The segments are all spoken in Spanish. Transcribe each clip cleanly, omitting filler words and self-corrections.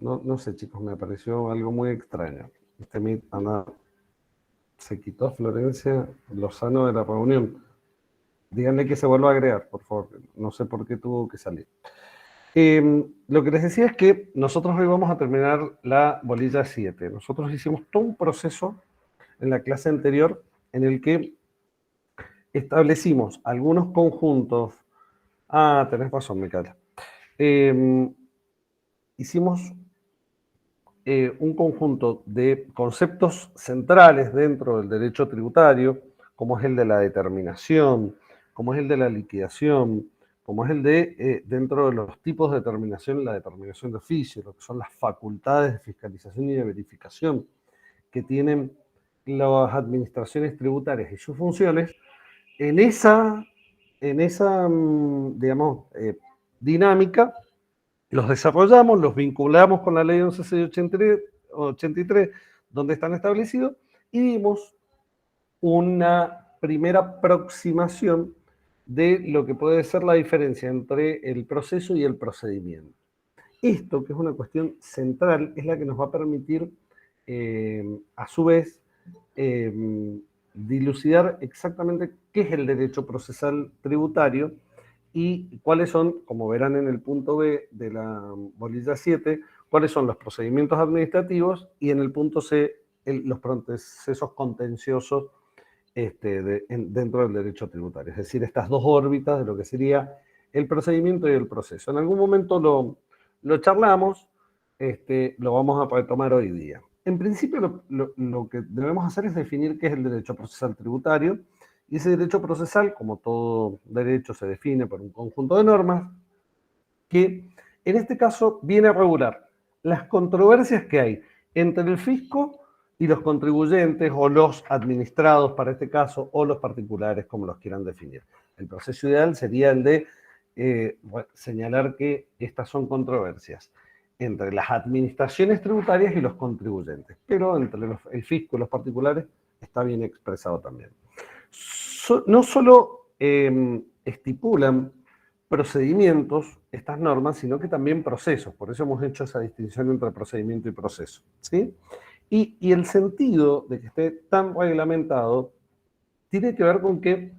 No sé, chicos, me pareció algo muy extraño. Este Meet anda, se quitó a Florencia Lozano de la reunión. Díganle que se vuelva a agregar, por favor. No sé por qué tuvo que salir. Lo que les decía es que nosotros hoy vamos a terminar la bolilla 7. Nosotros hicimos todo un proceso en la clase anterior en el que establecimos algunos conjuntos. Ah, tenés razón, Micaela. Hicimos un conjunto de conceptos centrales dentro del derecho tributario, como es el de la determinación, como es el de la liquidación, como es el de, dentro de los tipos de determinación, la determinación de oficio, lo que son las facultades de fiscalización y de verificación que tienen las administraciones tributarias y sus funciones, en esa digamos, dinámica, los desarrollamos, los vinculamos con la ley 11.683, donde están establecidos, y dimos una primera aproximación de lo que puede ser la diferencia entre el proceso y el procedimiento. Esto, que es una cuestión central, es la que nos va a permitir, a su vez, dilucidar exactamente qué es el derecho procesal tributario y cuáles son, como verán en el punto B de la bolilla 7, cuáles son los procedimientos administrativos y en el punto C, los procesos contenciosos dentro del derecho tributario. Es decir, estas dos órbitas de lo que sería el procedimiento y el proceso. En algún momento lo charlamos, lo vamos a retomar hoy día. En principio, lo que debemos hacer es definir qué es el derecho procesal tributario. Y ese derecho procesal, como todo derecho, se define por un conjunto de normas que, en este caso, viene a regular las controversias que hay entre el fisco y los contribuyentes o los administrados, para este caso, o los particulares, como los quieran definir. El proceso ideal sería el de señalar que estas son controversias entre las administraciones tributarias y los contribuyentes, pero entre el fisco y los particulares está bien expresado también. No solo estipulan procedimientos estas normas, sino que también procesos. Por eso hemos hecho esa distinción entre procedimiento y proceso, ¿sí? Y el sentido de que esté tan reglamentado tiene que ver con que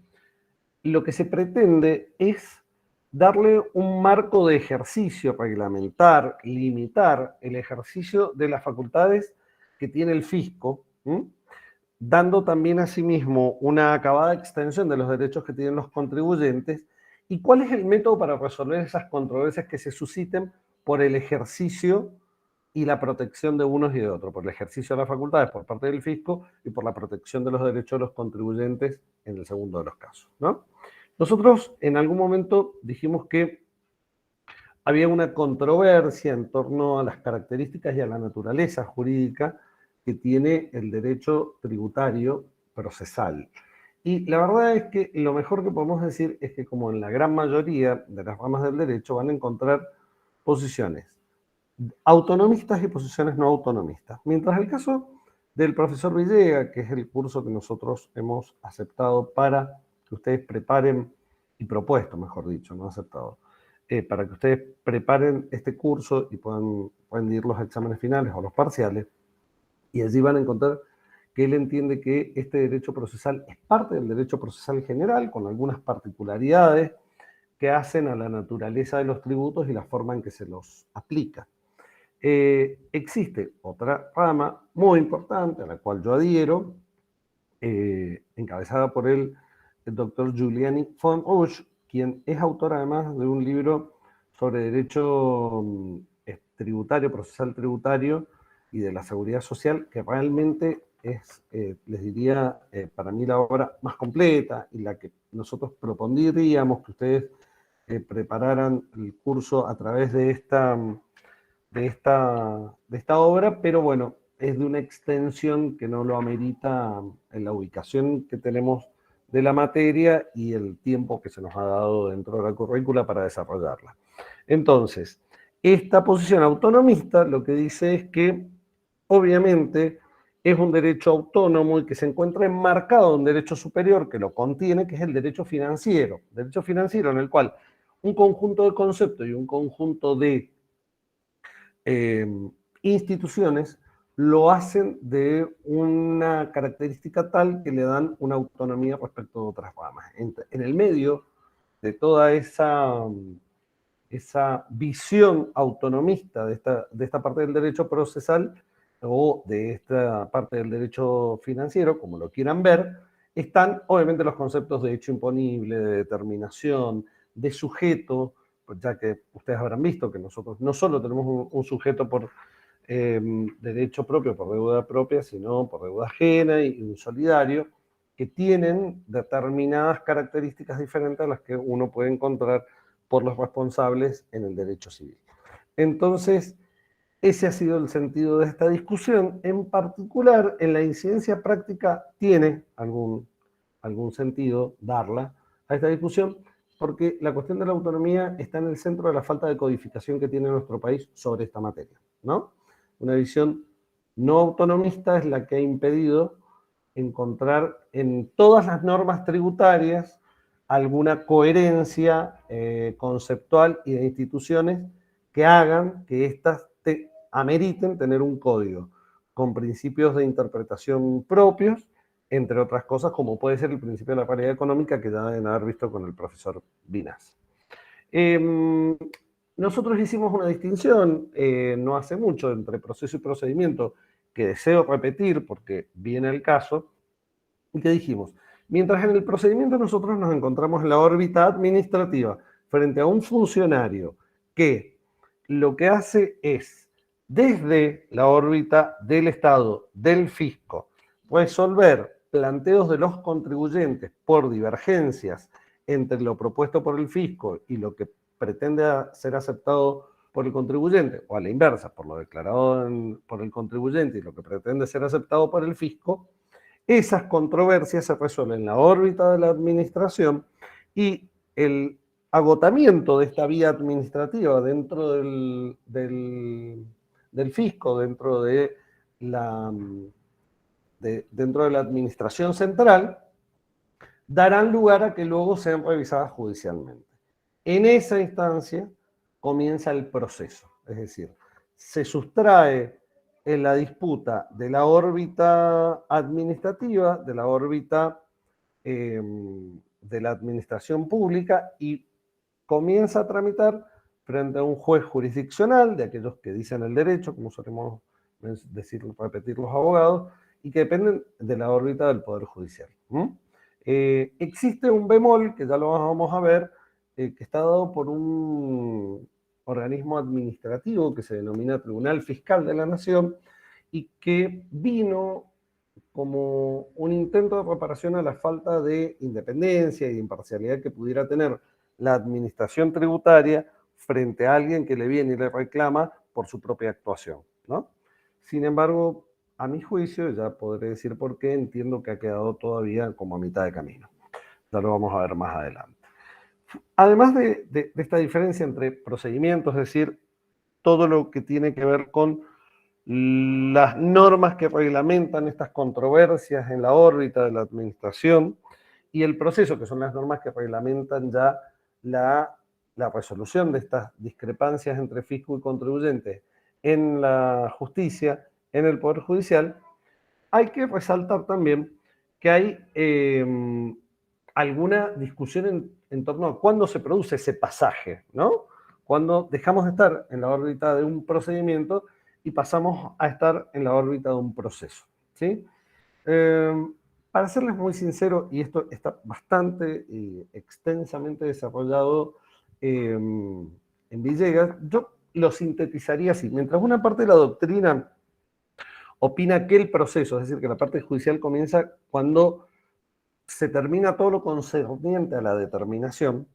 lo que se pretende es darle un marco de ejercicio, reglamentar, limitar el ejercicio de las facultades que tiene el fisco, ¿sí? Dando también asimismo una acabada extensión de los derechos que tienen los contribuyentes. ¿Y cuál es el método para resolver esas controversias que se susciten por el ejercicio y la protección de unos y de otros? Por el ejercicio de las facultades por parte del fisco y por la protección de los derechos de los contribuyentes en el segundo de los casos, ¿no? Nosotros en algún momento dijimos que había una controversia en torno a las características y a la naturaleza jurídica que tiene el derecho tributario procesal. Y la verdad es que lo mejor que podemos decir es que, como en la gran mayoría de las ramas del derecho, van a encontrar posiciones autonomistas y posiciones no autonomistas. Mientras el caso del profesor Villega, que es el curso que nosotros hemos aceptado para que ustedes preparen, y propuesto, mejor dicho, no aceptado, para que ustedes preparen este curso y puedan ir los exámenes finales o los parciales, y allí van a encontrar que él entiende que este derecho procesal es parte del derecho procesal general, con algunas particularidades que hacen a la naturaleza de los tributos y la forma en que se los aplica. Existe otra rama muy importante a la cual yo adhiero, encabezada por el doctor Giuliani von Usch, quien es autor además de un libro sobre derecho tributario, procesal tributario y de la seguridad social, que realmente es, les diría, para mí la obra más completa y la que nosotros propondríamos que ustedes prepararan el curso a través de esta obra, pero bueno, es de una extensión que no lo amerita en la ubicación que tenemos de la materia y el tiempo que se nos ha dado dentro de la currícula para desarrollarla. Entonces, esta posición autonomista lo que dice es que, obviamente, es un derecho autónomo y que se encuentra enmarcado en un derecho superior que lo contiene, que es el derecho financiero en el cual un conjunto de conceptos y un conjunto de instituciones lo hacen de una característica tal que le dan una autonomía respecto de otras ramas. En el medio de toda esa visión autonomista de esta parte del derecho procesal o de esta parte del derecho financiero, como lo quieran ver, están obviamente los conceptos de hecho imponible, de determinación, de sujeto, pues ya que ustedes habrán visto que nosotros no solo tenemos un sujeto por derecho propio, por deuda propia, sino por deuda ajena y un solidario, que tienen determinadas características diferentes a las que uno puede encontrar por los responsables en el derecho civil. Entonces, ese ha sido el sentido de esta discusión. En particular, en la incidencia práctica tiene algún sentido darla a esta discusión, porque la cuestión de la autonomía está en el centro de la falta de codificación que tiene nuestro país sobre esta materia, ¿no? Una visión no autonomista es la que ha impedido encontrar en todas las normas tributarias alguna coherencia conceptual y de instituciones que hagan que éstas ameriten tener un código con principios de interpretación propios, entre otras cosas, como puede ser el principio de la paridad económica, que ya deben haber visto con el profesor Vinas. Nosotros hicimos una distinción no hace mucho entre proceso y procedimiento, que deseo repetir porque viene el caso, y que dijimos, mientras en el procedimiento nosotros nos encontramos en la órbita administrativa frente a un funcionario que lo que hace es, desde la órbita del Estado, del fisco, resolver planteos de los contribuyentes por divergencias entre lo propuesto por el fisco y lo que pretende ser aceptado por el contribuyente, o a la inversa, por lo declarado por el contribuyente y lo que pretende ser aceptado por el fisco, esas controversias se resuelven en la órbita de la administración y el agotamiento de esta vía administrativa dentro del fisco, dentro de la administración central, darán lugar a que luego sean revisadas judicialmente. En esa instancia comienza el proceso, es decir, se sustrae en la disputa de la órbita administrativa, de la órbita de la administración pública y comienza a tramitar frente a un juez jurisdiccional, de aquellos que dicen el derecho, como solemos repetir los abogados, y que dependen de la órbita del Poder Judicial. Existe un bemol, que ya lo vamos a ver, que está dado por un organismo administrativo que se denomina Tribunal Fiscal de la Nación y que vino como un intento de reparación a la falta de independencia y de imparcialidad que pudiera tener la administración tributaria frente a alguien que le viene y le reclama por su propia actuación, ¿no? Sin embargo, a mi juicio, ya podré decir por qué, entiendo que ha quedado todavía como a mitad de camino. Ya lo vamos a ver más adelante. Además de esta diferencia entre procedimientos, es decir, todo lo que tiene que ver con las normas que reglamentan estas controversias en la órbita de la administración y el proceso, que son las normas que reglamentan ya la resolución de estas discrepancias entre fisco y contribuyente en la justicia, en el Poder Judicial, hay que resaltar también que hay alguna discusión en torno a cuándo se produce ese pasaje, ¿no? Cuando dejamos de estar en la órbita de un procedimiento y pasamos a estar en la órbita de un proceso, ¿sí? Para serles muy sincero, y esto está bastante y extensamente desarrollado en Villegas, yo lo sintetizaría así. Mientras una parte de la doctrina opina que el proceso, es decir, que la parte judicial comienza cuando se termina todo lo concerniente a la determinación,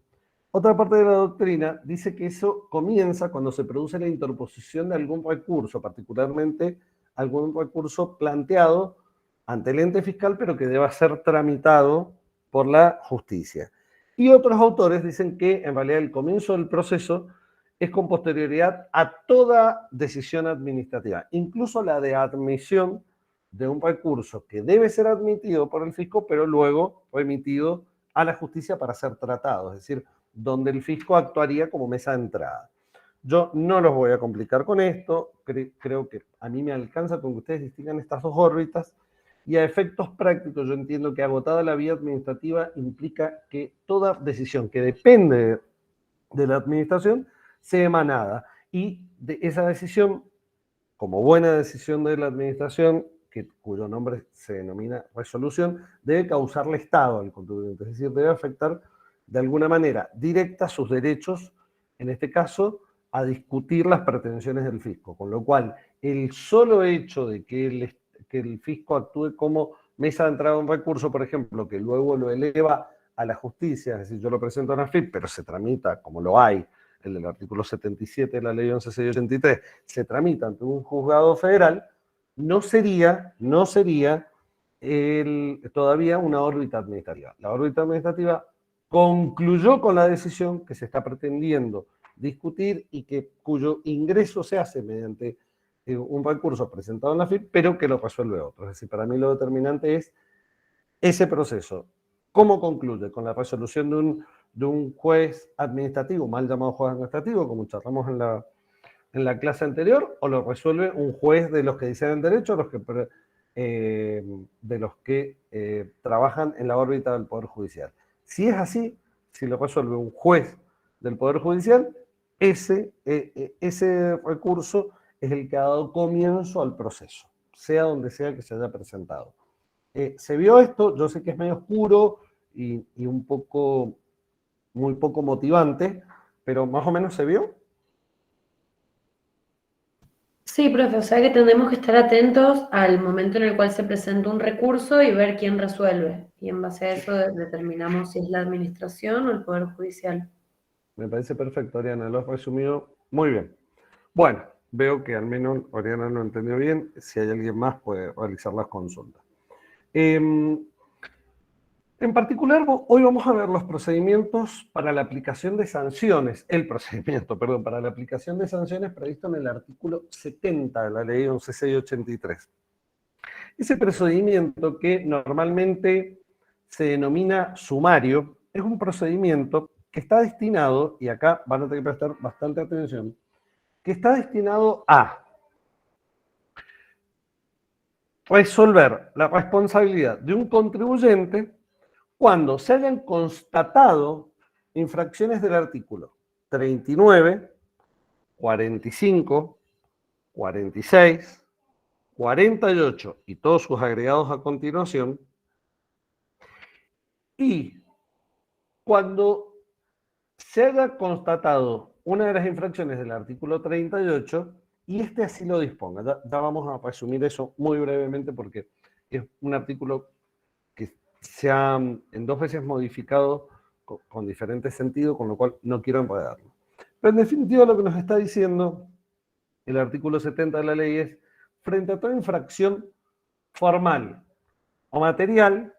otra parte de la doctrina dice que eso comienza cuando se produce la interposición de algún recurso, particularmente algún recurso planteado ante el ente fiscal, pero que deba ser tramitado por la justicia. Y otros autores dicen que en realidad el comienzo del proceso es con posterioridad a toda decisión administrativa, incluso la de admisión de un recurso que debe ser admitido por el fisco, pero luego remitido a la justicia para ser tratado, es decir, donde el fisco actuaría como mesa de entrada. Yo no los voy a complicar con esto, creo que a mí me alcanza con que ustedes distingan estas dos órbitas, y a efectos prácticos yo entiendo que agotada la vía administrativa implica que toda decisión que depende de la administración sea emanada, y de esa decisión, como buena decisión de la administración, cuyo nombre se denomina resolución, debe causarle estado al contribuyente, es decir, debe afectar de alguna manera directa sus derechos, en este caso, a discutir las pretensiones del fisco, con lo cual el solo hecho de que el fisco actúe como mesa de entrada de un recurso, por ejemplo, que luego lo eleva a la justicia, es decir, yo lo presento a la FIP, pero se tramita, como lo hay, el del artículo 77 de la ley 11.683, se tramita ante un juzgado federal, no sería todavía una órbita administrativa. La órbita administrativa concluyó con la decisión que se está pretendiendo discutir y cuyo ingreso se hace mediante un recurso presentado en la FIP, pero que lo resuelve otro. Es decir, para mí lo determinante es ese proceso. ¿Cómo concluye? Con la resolución de un juez administrativo, mal llamado juez administrativo, como charlamos en la clase anterior, o lo resuelve un juez de los que dicen derecho, de los que trabajan en la órbita del Poder Judicial. Si es así, si lo resuelve un juez del Poder Judicial, ese recurso es el que ha dado comienzo al proceso, sea donde sea que se haya presentado. ¿Se vio esto? Yo sé que es medio oscuro y muy poco motivante, pero más o menos se vio. Sí, profe, o sea que tenemos que estar atentos al momento en el cual se presenta un recurso y ver quién resuelve. Y en base a eso determinamos si es la administración o el Poder Judicial. Me parece perfecto, Oriana, lo has resumido muy bien. Bueno, veo que al menos Oriana lo entendió bien. Si hay alguien más, puede realizar las consultas. En particular, hoy vamos a ver los procedimientos para la aplicación de sanciones, para la aplicación de sanciones previsto en el artículo 70 de la ley 11.683. Ese procedimiento, que normalmente se denomina sumario, es un procedimiento que está destinado, y acá van a tener que prestar bastante atención, que está destinado a resolver la responsabilidad de un contribuyente cuando se hayan constatado infracciones del artículo 39, 45, 46, 48 y todos sus agregados a continuación, y cuando se haya constatado una de las infracciones del artículo 38 y este así lo disponga. Ya vamos a resumir eso muy brevemente porque es un artículo que se ha en dos veces modificado con diferentes sentidos, con lo cual no quiero enredarlo. Pero en definitiva lo que nos está diciendo el artículo 70 de la ley es: frente a toda infracción formal o material,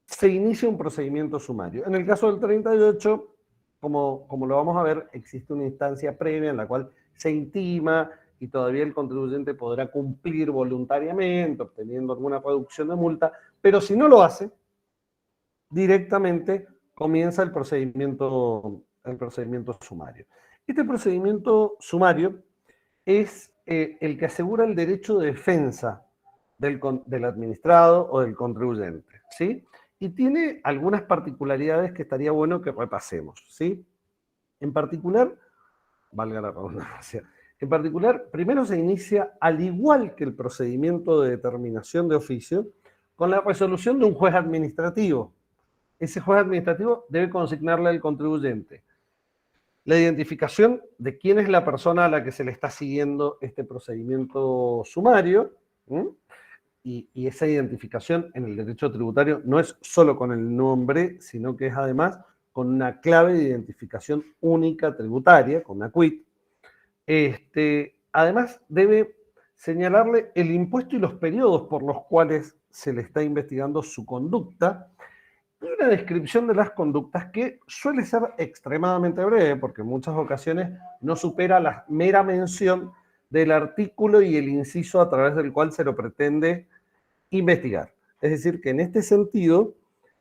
se inicia un procedimiento sumario. En el caso del 38, como lo vamos a ver, existe una instancia previa en la cual se intima y todavía el contribuyente podrá cumplir voluntariamente, obteniendo alguna reducción de multa, pero si no lo hace, directamente comienza el procedimiento sumario. Este procedimiento sumario es el que asegura el derecho de defensa del administrado o del contribuyente, ¿sí? Y tiene algunas particularidades que estaría bueno que repasemos, ¿sí? En particular, valga la redundancia, en particular, primero se inicia, al igual que el procedimiento de determinación de oficio, con la resolución de un juez administrativo. Ese juez administrativo debe consignarle al contribuyente la identificación de quién es la persona a la que se le está siguiendo este procedimiento sumario, y esa identificación en el derecho tributario no es solo con el nombre, sino que es además con una clave de identificación única tributaria, con una CUIT. Además, debe señalarle el impuesto y los periodos por los cuales se le está investigando su conducta, y una descripción de las conductas que suele ser extremadamente breve, porque en muchas ocasiones no supera la mera mención del artículo y el inciso a través del cual se lo pretende investigar. Es decir, que en este sentido,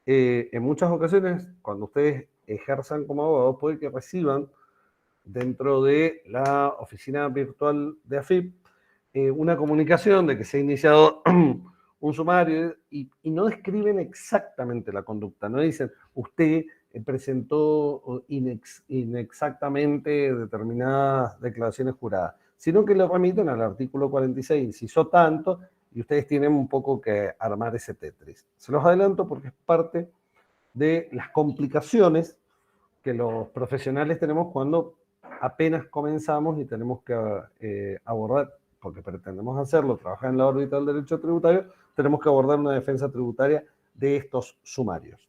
en muchas ocasiones, cuando ustedes ejerzan como abogados, puede que reciban dentro de la oficina virtual de AFIP una comunicación de que se ha iniciado un sumario y no describen exactamente la conducta, no dicen usted presentó inexactamente determinadas declaraciones juradas, sino que lo remiten al artículo 46, inciso tanto, y ustedes tienen un poco que armar ese Tetris. Se los adelanto porque es parte de las complicaciones que los profesionales tenemos cuando apenas comenzamos y tenemos que abordar, porque pretendemos hacerlo, trabajar en la órbita del derecho tributario, tenemos que abordar una defensa tributaria de estos sumarios.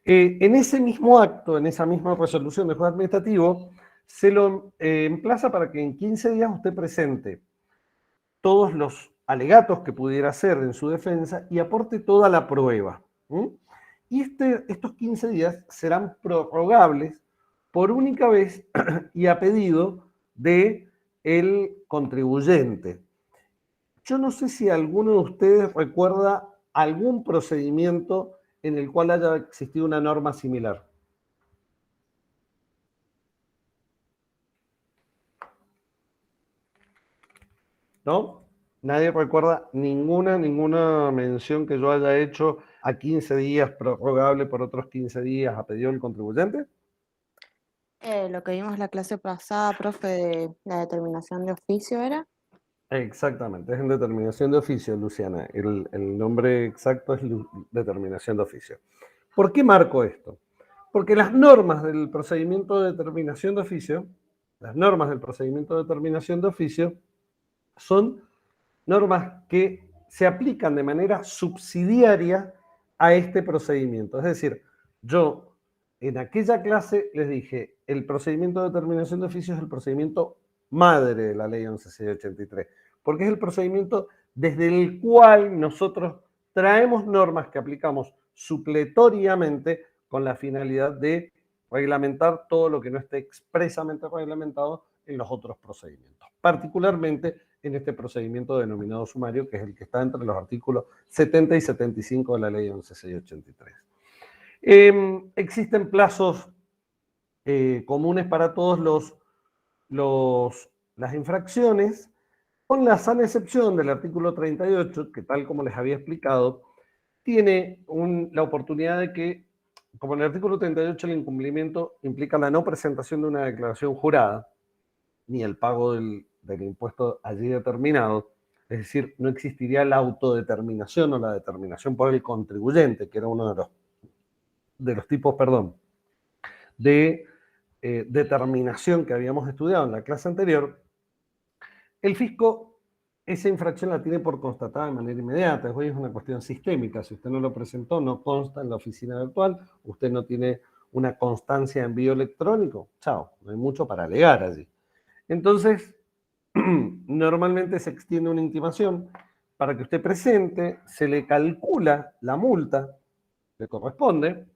En ese mismo acto, en esa misma resolución del juez administrativo, se lo emplaza para que en 15 días usted presente todos los alegatos que pudiera hacer en su defensa y aporte toda la prueba. Y estos 15 días serán prorrogables por única vez y a pedido del contribuyente. Yo no sé si alguno de ustedes recuerda algún procedimiento en el cual haya existido una norma similar. ¿No? Nadie recuerda ninguna mención que yo haya hecho a 15 días, prorrogable por otros 15 días a pedido del contribuyente. Lo que vimos la clase pasada, profe, de la determinación de oficio, ¿era? Exactamente, es en determinación de oficio, Luciana. El nombre exacto es determinación de oficio. ¿Por qué marco esto? Porque las normas del procedimiento de determinación de oficio, son normas que se aplican de manera subsidiaria a este procedimiento. Es decir, yo en aquella clase les dije, el procedimiento de determinación de oficio es el procedimiento madre de la ley 11.683, porque es el procedimiento desde el cual nosotros traemos normas que aplicamos supletoriamente con la finalidad de reglamentar todo lo que no esté expresamente reglamentado en los otros procedimientos, particularmente en este procedimiento denominado sumario, que es el que está entre los artículos 70 y 75 de la ley 11.683. Existen plazos comunes para todos las infracciones, con la sana excepción del artículo 38, que tal como les había explicado, tiene la oportunidad de que, como en el artículo 38 el incumplimiento implica la no presentación de una declaración jurada, ni el pago del impuesto allí determinado, es decir, no existiría la autodeterminación o la determinación por el contribuyente, que era uno de los tipos, de determinación que habíamos estudiado en la clase anterior. El fisco esa infracción la tiene por constatada de manera inmediata, hoy es una cuestión sistémica, si usted no lo presentó, no consta en la oficina virtual, usted no tiene una constancia de envío electrónico, chao, no hay mucho para alegar allí. Entonces, normalmente se extiende una intimación para que usted presente, se le calcula la multa que corresponde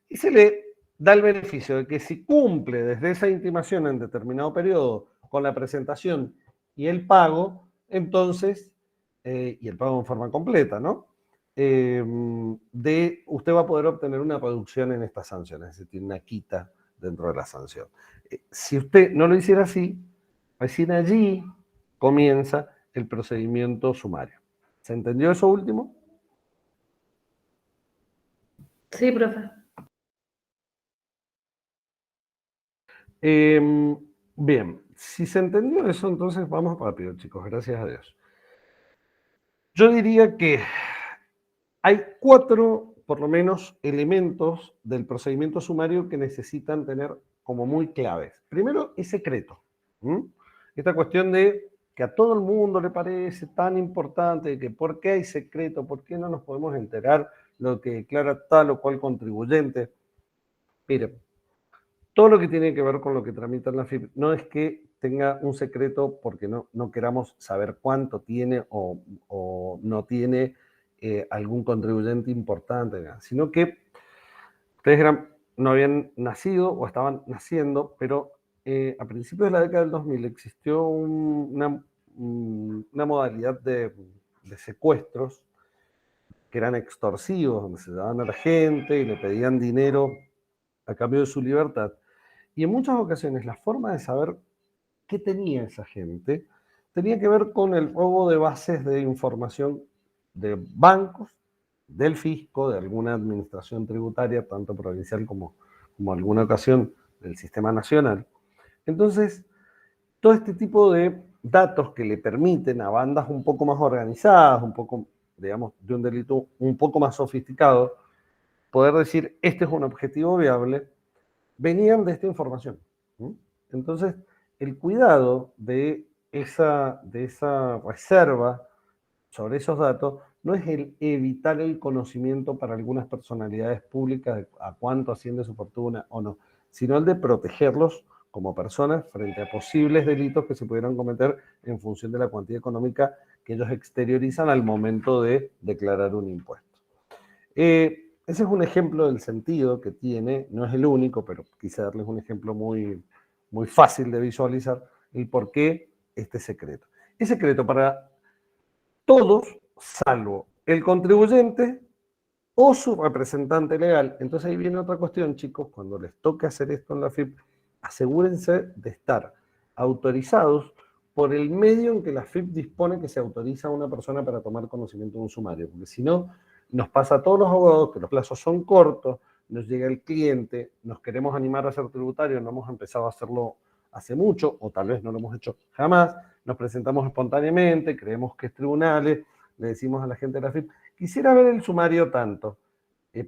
y se le da el beneficio de que si cumple desde esa intimación en determinado periodo con la presentación y el pago, entonces, y el pago en forma completa, ¿no? Usted va a poder obtener una reducción en estas sanciones, es decir, una quita dentro de la sanción. Si usted no lo hiciera así, recién allí comienza el procedimiento sumario. ¿Se entendió eso último? Sí, profe. Bien, si se entendió eso, entonces vamos rápido, chicos, gracias a Dios. Yo diría que hay 4, por lo menos, elementos del procedimiento sumario que necesitan tener como muy claves. Primero, es secreto. Esta cuestión de que a todo el mundo le parece tan importante, que por qué hay secreto, por qué no nos podemos enterar lo que declara tal o cual contribuyente. Mire, todo lo que tiene que ver con lo que tramita la FIP no es que tenga un secreto porque no queramos saber cuánto tiene o no tiene algún contribuyente importante, sino que ustedes no habían nacido o estaban naciendo, pero a principios de la década del 2000 existió una modalidad de secuestros que eran extorsivos, donde se daban a la gente y le pedían dinero a cambio de su libertad. Y en muchas ocasiones la forma de saber qué tenía esa gente tenía que ver con el robo de bases de información de bancos, del fisco, de alguna administración tributaria, tanto provincial como alguna ocasión del sistema nacional. Entonces, todo este tipo de datos que le permiten a bandas un poco más organizadas, un poco, digamos, de un delito un poco más sofisticado, poder decir, este es un objetivo viable, venían de esta información. Entonces, el cuidado de esa reserva sobre esos datos no es el evitar el conocimiento para algunas personalidades públicas de a cuánto asciende su fortuna o no, sino el de protegerlos como personas frente a posibles delitos que se pudieran cometer en función de la cuantía económica que ellos exteriorizan al momento de declarar un impuesto. Ese es un ejemplo del sentido que tiene, no es el único, pero quise darles un ejemplo muy, muy fácil de visualizar el por qué este secreto. Es secreto para todos, salvo el contribuyente o su representante legal. Entonces ahí viene otra cuestión, chicos, cuando les toque hacer esto en la FIP, asegúrense de estar autorizados por el medio en que la FIP dispone que se autoriza a una persona para tomar conocimiento de un sumario, porque si no, nos pasa a todos los abogados que los plazos son cortos, nos llega el cliente, nos queremos animar a ser tributarios, no hemos empezado a hacerlo hace mucho, o tal vez no lo hemos hecho jamás, nos presentamos espontáneamente, creemos que es tribunales, le decimos a la gente de la FIP, quisiera ver el sumario tanto,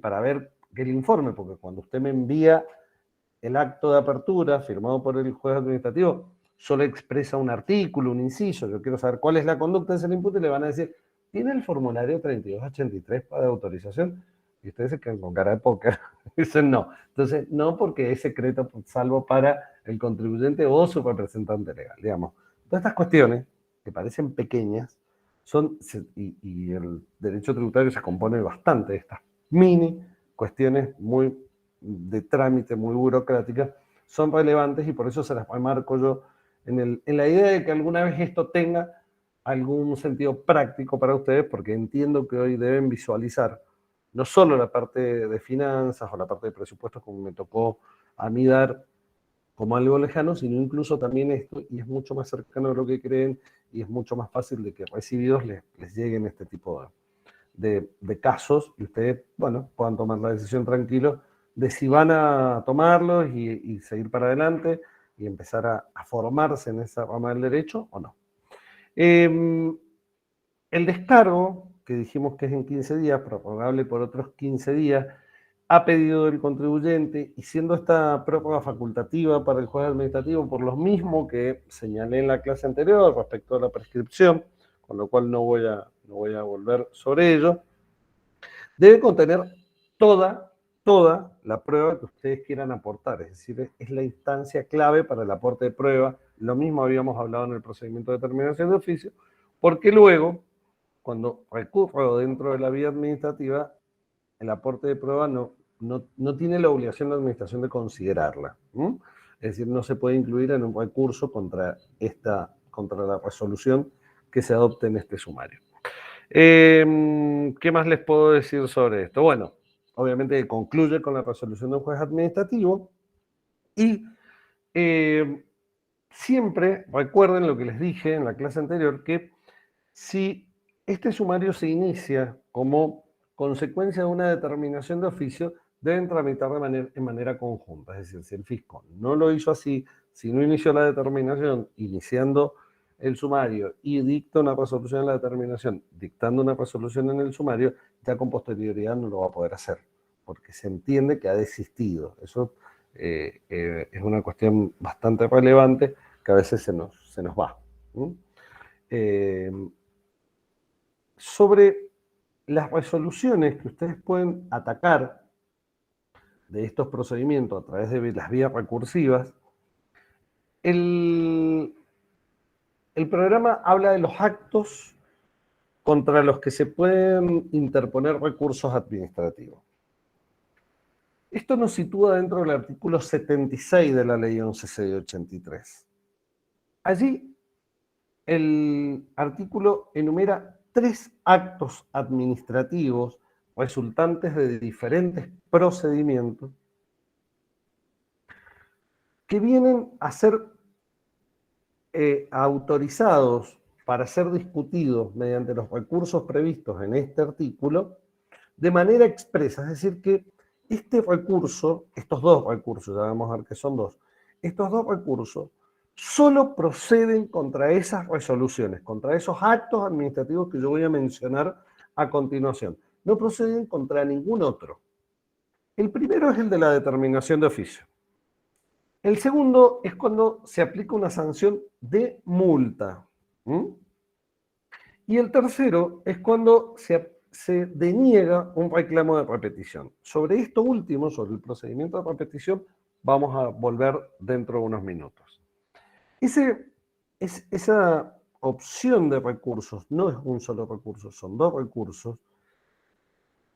para ver el informe, porque cuando usted me envía el acto de apertura firmado por el juez administrativo, solo expresa un artículo, un inciso, yo quiero saber cuál es la conducta de ese imputado y le van a decir, ¿tiene el formulario 3283 para autorización? Y ustedes se quedan con cara de póker. Dicen no. Entonces, no porque es secreto, salvo para el contribuyente o su representante legal, digamos. Todas estas cuestiones, que parecen pequeñas, y el derecho tributario se compone bastante de estas mini cuestiones muy de trámite, muy burocráticas, son relevantes y por eso se las remarco yo en la idea de que alguna vez esto tenga algún sentido práctico para ustedes, porque entiendo que hoy deben visualizar no solo la parte de finanzas o la parte de presupuestos, como me tocó a mí dar como algo lejano, sino incluso también esto, y es mucho más cercano a lo que creen, y es mucho más fácil de que recibidos les lleguen este tipo de casos, y ustedes, bueno, puedan tomar la decisión tranquilo de si van a tomarlos y seguir para adelante y empezar a formarse en esa rama del derecho o no. El descargo, que dijimos que es en 15 días, prorrogable por otros 15 días, a pedido del contribuyente, y siendo esta prórroga facultativa para el juez administrativo, por lo mismo que señalé en la clase anterior respecto a la prescripción, con lo cual no voy a volver sobre ello, debe contener toda la prueba que ustedes quieran aportar, es decir, es la instancia clave para el aporte de prueba. Lo mismo habíamos hablado en el procedimiento de determinación de oficio, porque luego, cuando recurro dentro de la vía administrativa, el aporte de prueba no tiene la obligación de la administración de considerarla. Es decir, no se puede incluir en un recurso contra la resolución que se adopte en este sumario. ¿Qué más les puedo decir sobre esto? Bueno, obviamente concluye con la resolución de un juez administrativo y siempre recuerden lo que les dije en la clase anterior, que si este sumario se inicia como consecuencia de una determinación de oficio, deben tramitar en manera conjunta. Es decir, si el fisco no lo hizo así, si no inició la determinación iniciando el sumario y dicta una resolución en la determinación, dictando una resolución en el sumario, ya con posterioridad no lo va a poder hacer, porque se entiende que ha desistido. Eso es una cuestión bastante relevante que a veces se nos va. Sobre las resoluciones que ustedes pueden atacar de estos procedimientos a través de las vías recursivas, el programa habla de los actos contra los que se pueden interponer recursos administrativos. Esto nos sitúa dentro del artículo 76 de la ley 11C de 83. Allí el artículo enumera 3 actos administrativos resultantes de diferentes procedimientos que vienen a ser autorizados para ser discutidos mediante los recursos previstos en este artículo de manera expresa. Es decir, que este recurso, estos dos recursos, ya vamos a ver que son dos, estos dos recursos solo proceden contra esas resoluciones, contra esos actos administrativos que yo voy a mencionar a continuación. No proceden contra ningún otro. El primero es el de la determinación de oficio. El segundo es cuando se aplica una sanción de multa. Y el tercero es cuando se deniega un reclamo de repetición. Sobre esto último, sobre el procedimiento de repetición, vamos a volver dentro de unos minutos. Esa opción de recursos no es un solo recurso, son dos recursos.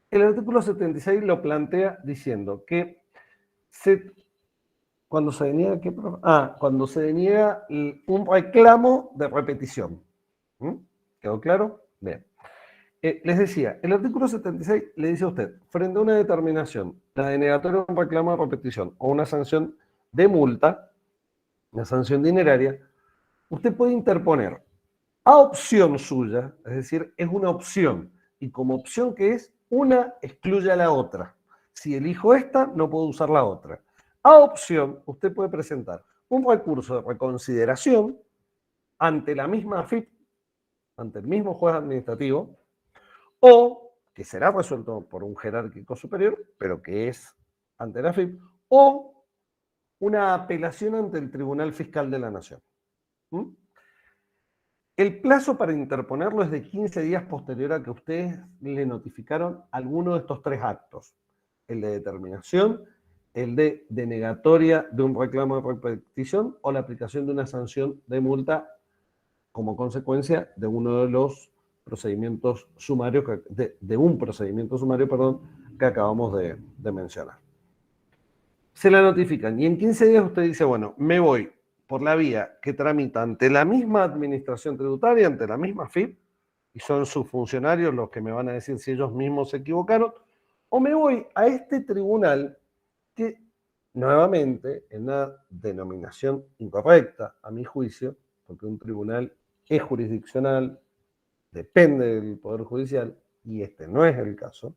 El artículo 76 lo plantea diciendo que cuando se deniega un reclamo de repetición. ¿Quedó claro? Bien. Les decía, el artículo 76 le dice a usted, frente a una determinación, la denegatoria de un reclamo de repetición o una sanción de multa, una sanción dineraria, usted puede interponer a opción suya, es decir, es una opción, y como opción que es, una excluye a la otra. Si elijo esta, no puedo usar la otra. A opción, usted puede presentar un recurso de reconsideración ante la misma AFIP, ante el mismo juez administrativo, o que será resuelto por un jerárquico superior, pero que es ante la AFIP, o una apelación ante el Tribunal Fiscal de la Nación. El plazo para interponerlo es de 15 días posterior a que ustedes le notificaron alguno de estos tres actos. El de determinación, el de denegatoria de un reclamo de repetición o la aplicación de una sanción de multa como consecuencia de uno de los procedimientos sumarios, de un procedimiento sumario, que acabamos de mencionar. Se la notifican y en 15 días usted dice, bueno, me voy por la vía que tramita ante la misma administración tributaria, ante la misma FIP, y son sus funcionarios los que me van a decir si ellos mismos se equivocaron, o me voy a este tribunal que, nuevamente, en una denominación incorrecta, a mi juicio, porque un tribunal es jurisdiccional, depende del Poder Judicial, y este no es el caso.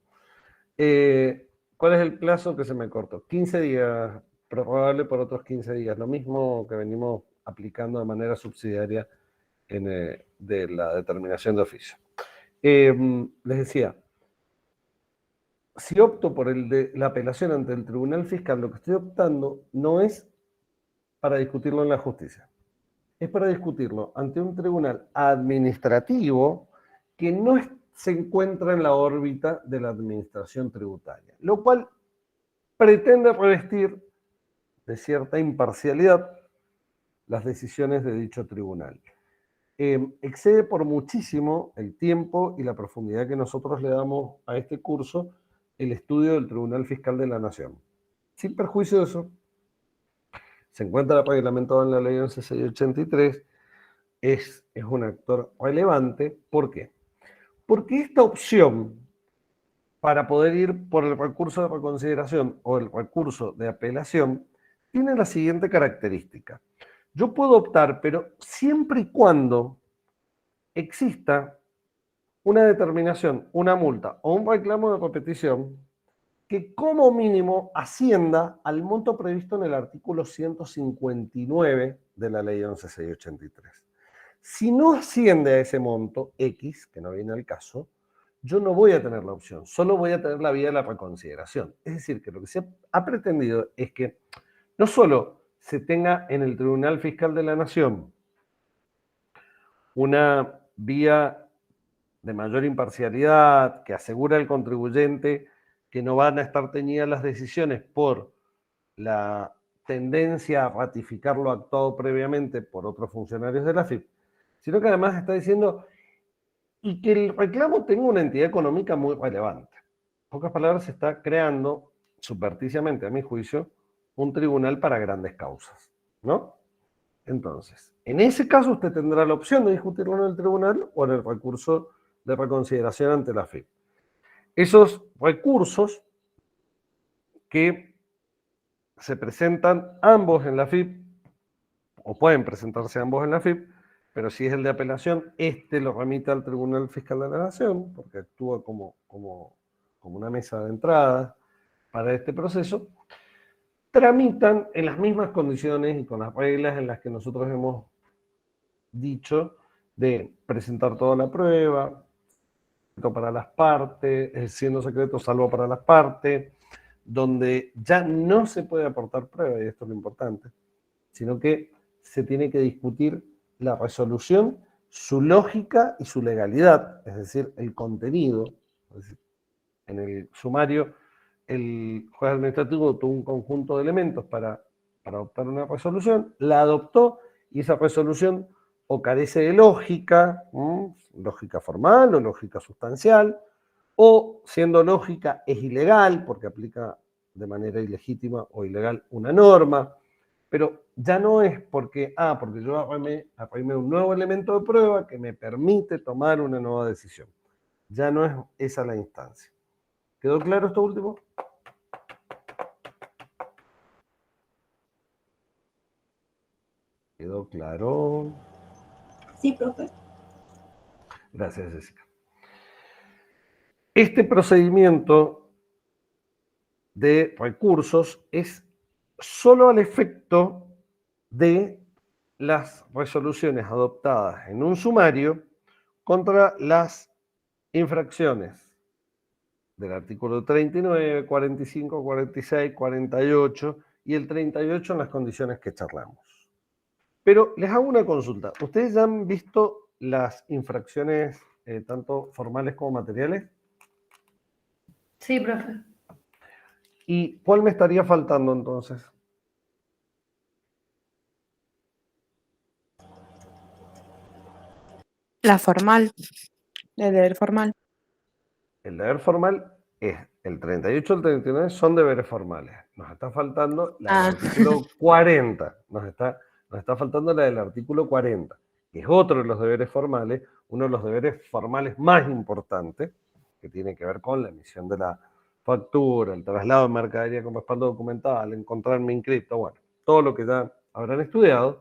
¿Cuál es el plazo que se me cortó? 15 días, prorrogable por otros 15 días, lo mismo que venimos aplicando de manera subsidiaria de la determinación de oficio. Les decía, si opto por el de la apelación ante el Tribunal Fiscal, lo que estoy optando no es para discutirlo en la justicia, es para discutirlo ante un tribunal administrativo que no se encuentra en la órbita de la administración tributaria, lo cual pretende revestir de cierta imparcialidad las decisiones de dicho tribunal. Excede por muchísimo el tiempo y la profundidad que nosotros le damos a este curso el estudio del Tribunal Fiscal de la Nación. Sin perjuicio de eso, se encuentra reglamentado en la Ley 11.683, es un actor relevante. ¿Por qué? Porque esta opción para poder ir por el recurso de reconsideración o el recurso de apelación tiene la siguiente característica. Yo puedo optar, pero siempre y cuando exista una determinación, una multa o un reclamo de repetición que como mínimo ascienda al monto previsto en el artículo 159 de la Ley 11.683. Si no asciende a ese monto X, que no viene al caso, yo no voy a tener la opción, solo voy a tener la vía de la reconsideración. Es decir, que lo que se ha pretendido es que no solo se tenga en el Tribunal Fiscal de la Nación una vía de mayor imparcialidad que asegura al contribuyente que no van a estar teñidas las decisiones por la tendencia a ratificar lo actuado previamente por otros funcionarios de la FIP, sino que además está diciendo y que el reclamo tenga una entidad económica muy relevante. En pocas palabras, se está creando, subverticiamente a mi juicio, un tribunal para grandes causas, ¿no? Entonces, en ese caso usted tendrá la opción de discutirlo en el tribunal o en el recurso de reconsideración ante la FIP. Esos recursos que se presentan ambos en la FIP, o pueden presentarse ambos en la FIP, pero si es el de apelación, este lo remite al Tribunal Fiscal de la Nación, porque actúa como una mesa de entrada para este proceso, tramitan en las mismas condiciones y con las reglas en las que nosotros hemos dicho de presentar toda la prueba, para las partes, siendo secreto salvo para las partes, donde ya no se puede aportar prueba, y esto es lo importante, sino que se tiene que discutir la resolución, su lógica y su legalidad, es decir, el contenido. Es decir, en el sumario, el juez administrativo tuvo un conjunto de elementos para adoptar una resolución, la adoptó y esa resolución o carece de lógica, lógica formal o lógica sustancial, o siendo lógica es ilegal porque aplica de manera ilegítima o ilegal una norma, pero ya no es porque yo arreglé un nuevo elemento de prueba que me permite tomar una nueva decisión. Ya no es esa la instancia. ¿Quedó claro esto último? ¿Quedó claro? Sí, profe. Gracias, Jessica. Este procedimiento de recursos es solo al efecto de las resoluciones adoptadas en un sumario contra las infracciones del artículo 39, 45, 46, 48 y el 38 en las condiciones que charlamos. Pero les hago una consulta. ¿Ustedes ya han visto las infracciones tanto formales como materiales? Sí, profe. ¿Y cuál me estaría faltando entonces? La formal, el deber formal. El deber formal es el 38 y el 39 son deberes formales. Nos está faltando la del artículo 40. Nos está faltando la del artículo 40, que es otro de los deberes formales, uno de los deberes formales más importantes, que tiene que ver con la emisión de la factura, el traslado de mercadería con respaldo documental, encontrarme inscripto, bueno, todo lo que ya habrán estudiado,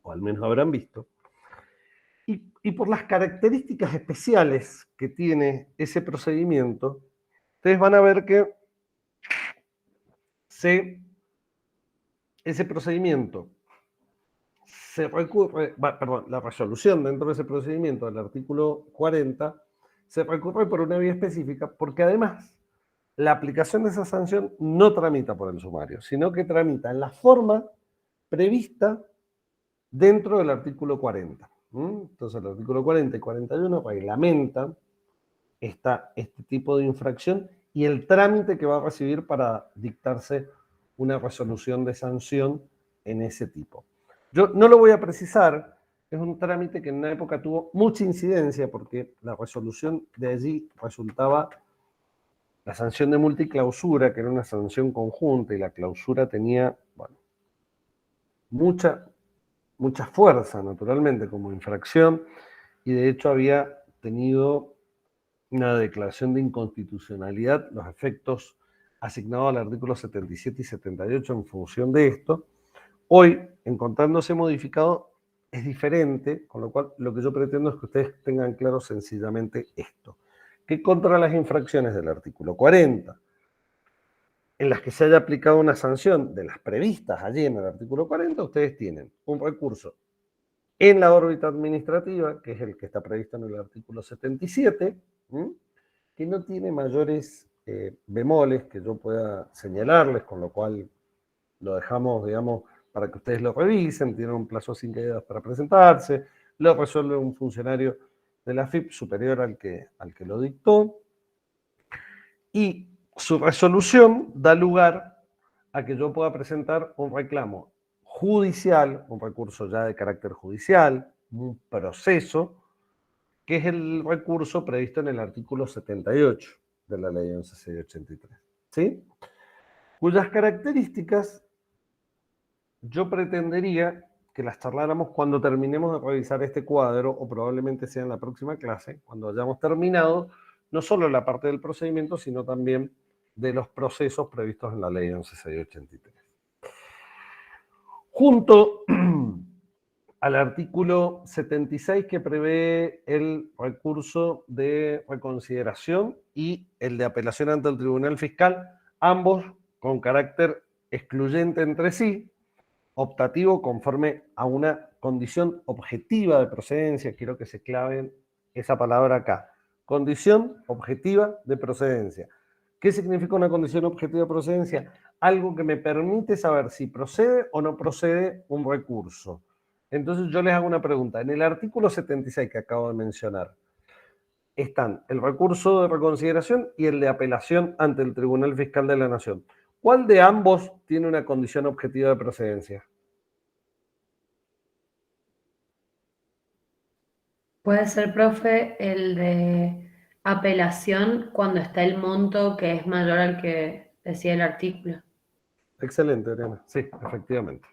o al menos habrán visto. Y por las características especiales que tiene ese procedimiento, ustedes van a ver que ese procedimiento la resolución dentro de ese procedimiento del artículo 40 se recurre por una vía específica porque además la aplicación de esa sanción no tramita por el sumario, sino que tramita en la forma prevista dentro del artículo 40. Entonces el artículo 40 y 41 reglamentan este tipo de infracción y el trámite que va a recibir para dictarse una resolución de sanción en ese tipo. Yo no lo voy a precisar, es un trámite que en una época tuvo mucha incidencia porque la resolución de allí resultaba la sanción de multiclausura, que era una sanción conjunta y la clausura tenía, bueno, mucha fuerza, naturalmente, como infracción, y de hecho había tenido una declaración de inconstitucionalidad, los efectos asignados al artículo 77 y 78 en función de esto. Hoy, encontrándose modificado, es diferente, con lo cual lo que yo pretendo es que ustedes tengan claro sencillamente esto, que contra las infracciones del artículo 40, en las que se haya aplicado una sanción de las previstas allí en el artículo 40, ustedes tienen un recurso en la órbita administrativa, que es el que está previsto en el artículo 77, que no tiene mayores bemoles que yo pueda señalarles, con lo cual lo dejamos, digamos, para que ustedes lo revisen, tienen un plazo de 5 días para presentarse, lo resuelve un funcionario de la FIP superior al que lo dictó, y su resolución da lugar a que yo pueda presentar un reclamo judicial, un recurso ya de carácter judicial, un proceso, que es el recurso previsto en el artículo 78 de la ley 11.683, ¿sí? Cuyas características yo pretendería que las charláramos cuando terminemos de revisar este cuadro, o probablemente sea en la próxima clase, cuando hayamos terminado no solo la parte del procedimiento, sino también de los procesos previstos en la ley 11.683. Junto al artículo 76 que prevé el recurso de reconsideración y el de apelación ante el Tribunal Fiscal, ambos con carácter excluyente entre sí, optativo conforme a una condición objetiva de procedencia. Quiero que se claven esa palabra acá. Condición objetiva de procedencia. ¿Qué significa una condición objetiva de procedencia? Algo que me permite saber si procede o no procede un recurso. Entonces yo les hago una pregunta. En el artículo 76 que acabo de mencionar, están el recurso de reconsideración y el de apelación ante el Tribunal Fiscal de la Nación. ¿Cuál de ambos tiene una condición objetiva de procedencia? Puede ser, profe, el de apelación cuando está el monto que es mayor al que decía el artículo. Excelente, Ariana. Sí, efectivamente.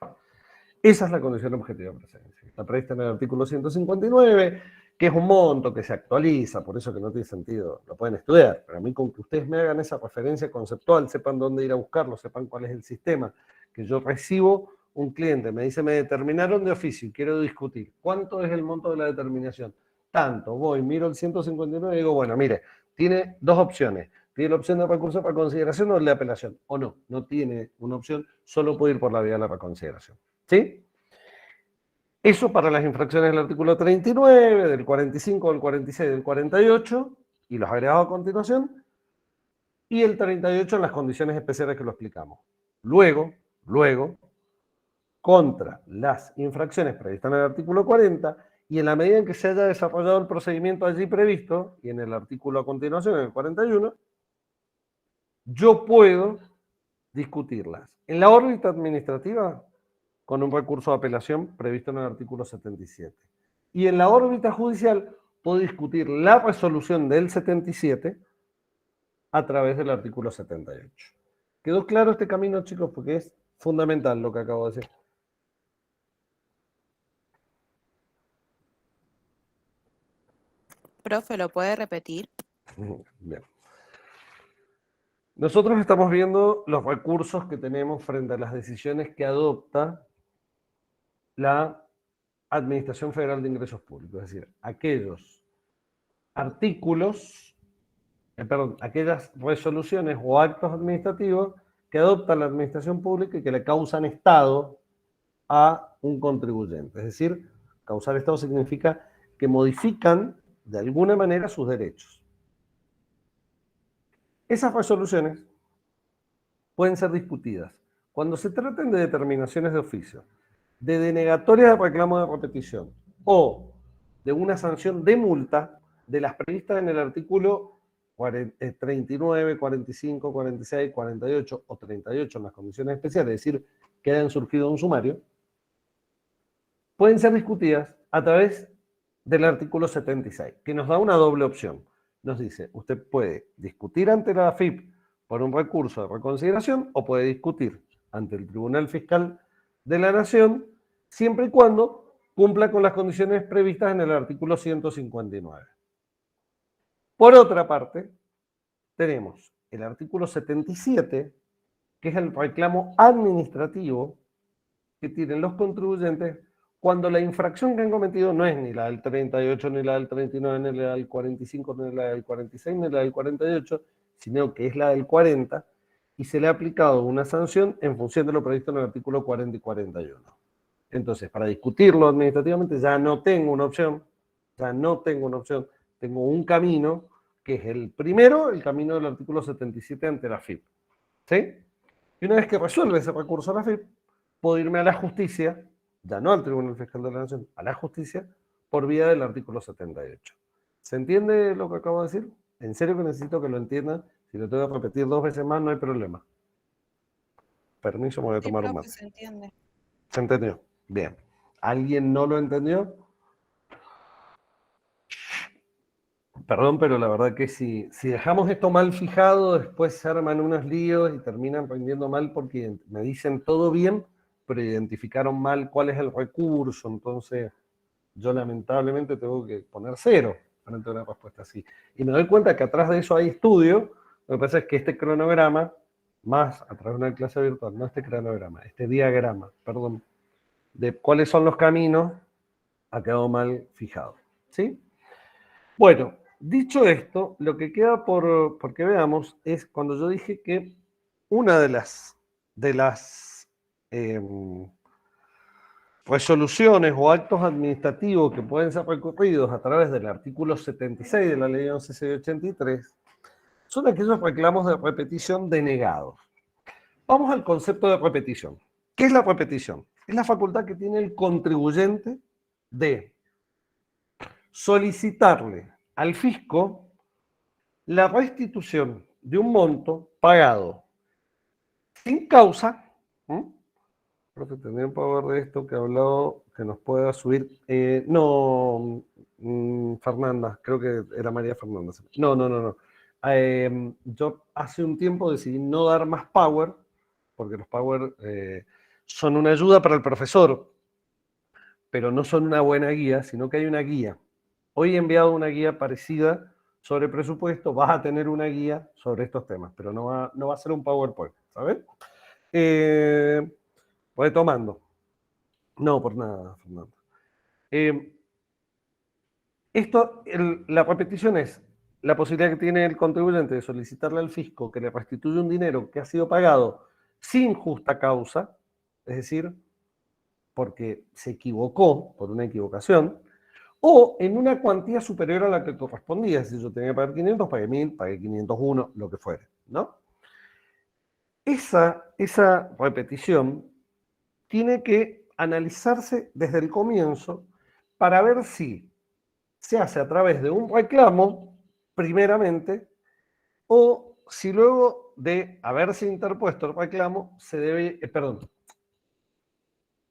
Esa es la condición objetiva de procedencia. Está prevista en el artículo 159, que es un monto que se actualiza, por eso que no tiene sentido, lo pueden estudiar, pero a mí con que ustedes me hagan esa referencia conceptual, sepan dónde ir a buscarlo, sepan cuál es el sistema, que yo recibo un cliente, me dice, me determinaron de oficio y quiero discutir, ¿cuánto es el monto de la determinación? Tanto, voy, miro el 159 y digo, bueno, mire, tiene dos opciones, tiene la opción de recurso para consideración o el de apelación, o no, no tiene una opción, solo puede ir por la vía de la reconsideración, ¿sí? Eso para las infracciones del artículo 39, del 45, del 46, del 48, y los agregados a continuación, y el 38 en las condiciones especiales que lo explicamos. Luego, contra las infracciones previstas en el artículo 40, y en la medida en que se haya desarrollado el procedimiento allí previsto, y en el artículo a continuación, en el 41, yo puedo discutirlas en la órbita administrativa con un recurso de apelación previsto en el artículo 77. Y en la órbita judicial puedo discutir la resolución del 77 a través del artículo 78. ¿Quedó claro este camino, chicos? Porque es fundamental lo que acabo de decir. Profe, ¿lo puede repetir? Bien. Nosotros estamos viendo los recursos que tenemos frente a las decisiones que adopta la Administración Federal de Ingresos Públicos, es decir, aquellos artículos, aquellas resoluciones o actos administrativos que adopta la administración pública y que le causan estado a un contribuyente. Es decir, causar estado significa que modifican de alguna manera sus derechos. Esas resoluciones pueden ser discutidas cuando se traten de determinaciones de oficio, de denegatorias de reclamo de repetición o de una sanción de multa de las previstas en el artículo 39, 45, 46, 48 o 38 en las condiciones especiales, es decir, que hayan surgido un sumario, pueden ser discutidas a través del artículo 76, que nos da una doble opción. Nos dice, usted puede discutir ante la AFIP por un recurso de reconsideración o puede discutir ante el Tribunal Fiscal de la Nación siempre y cuando cumpla con las condiciones previstas en el artículo 159. Por otra parte, tenemos el artículo 77, que es el reclamo administrativo que tienen los contribuyentes cuando la infracción que han cometido no es ni la del 38, ni la del 39, ni la del 45, ni la del 46, ni la del 48, sino que es la del 40, y se le ha aplicado una sanción en función de lo previsto en el artículo 40 y 41. Entonces, para discutirlo administrativamente ya no tengo una opción, tengo un camino, que es el primero, el camino del artículo 77 ante la AFIP. ¿Sí? Y una vez que resuelve ese recurso a la AFIP, puedo irme a la justicia, ya no al Tribunal Fiscal de la Nación, a la justicia, por vía del artículo 78. ¿Se entiende lo que acabo de decir? En serio que necesito que lo entiendan. Si lo tengo que repetir 2 veces más, no hay problema. Permiso, me voy a tomar un mate. Se entiende. ¿Se entendió? Bien. ¿Alguien no lo entendió? Perdón, pero la verdad que si dejamos esto mal fijado, después se arman unos líos y terminan rendiendo mal porque me dicen todo bien, pero identificaron mal cuál es el recurso. Entonces, yo lamentablemente tengo que poner 0 frente a una respuesta así. Y me doy cuenta que atrás de eso hay estudio, Lo que pasa es que este cronograma, más a través de una clase virtual, no este cronograma, este diagrama, perdón, de cuáles son los caminos, ha quedado mal fijado. ¿Sí? Bueno, dicho esto, lo que queda por que veamos es cuando yo dije que una de las resoluciones o actos administrativos que pueden ser recurridos a través del artículo 76 de la ley 11.683 son aquellos reclamos de repetición denegados. Vamos al concepto de repetición. ¿Qué es la repetición? Es la facultad que tiene el contribuyente de solicitarle al fisco la restitución de un monto pagado sin causa. Creo que tendría un power de esto que ha hablado, que nos pueda subir. Fernanda, creo que era María Fernanda. No. Yo hace un tiempo decidí no dar más power, porque los power son una ayuda para el profesor, pero no son una buena guía, sino que hay una guía. Hoy he enviado una guía parecida sobre presupuesto, vas a tener una guía sobre estos temas, pero no va a ser un PowerPoint, ¿sabes? Retomando. No, por nada, Fernando. La repetición es la posibilidad que tiene el contribuyente de solicitarle al fisco que le restituya un dinero que ha sido pagado sin justa causa, es decir, porque se equivocó por una equivocación, o en una cuantía superior a la que correspondía. Si yo tenía que pagar 500, pagué 1000, pagué 501, lo que fuera, ¿no? Esa repetición tiene que analizarse desde el comienzo para ver si se hace a través de un reclamo, primeramente, o si luego de haberse interpuesto el reclamo se debe,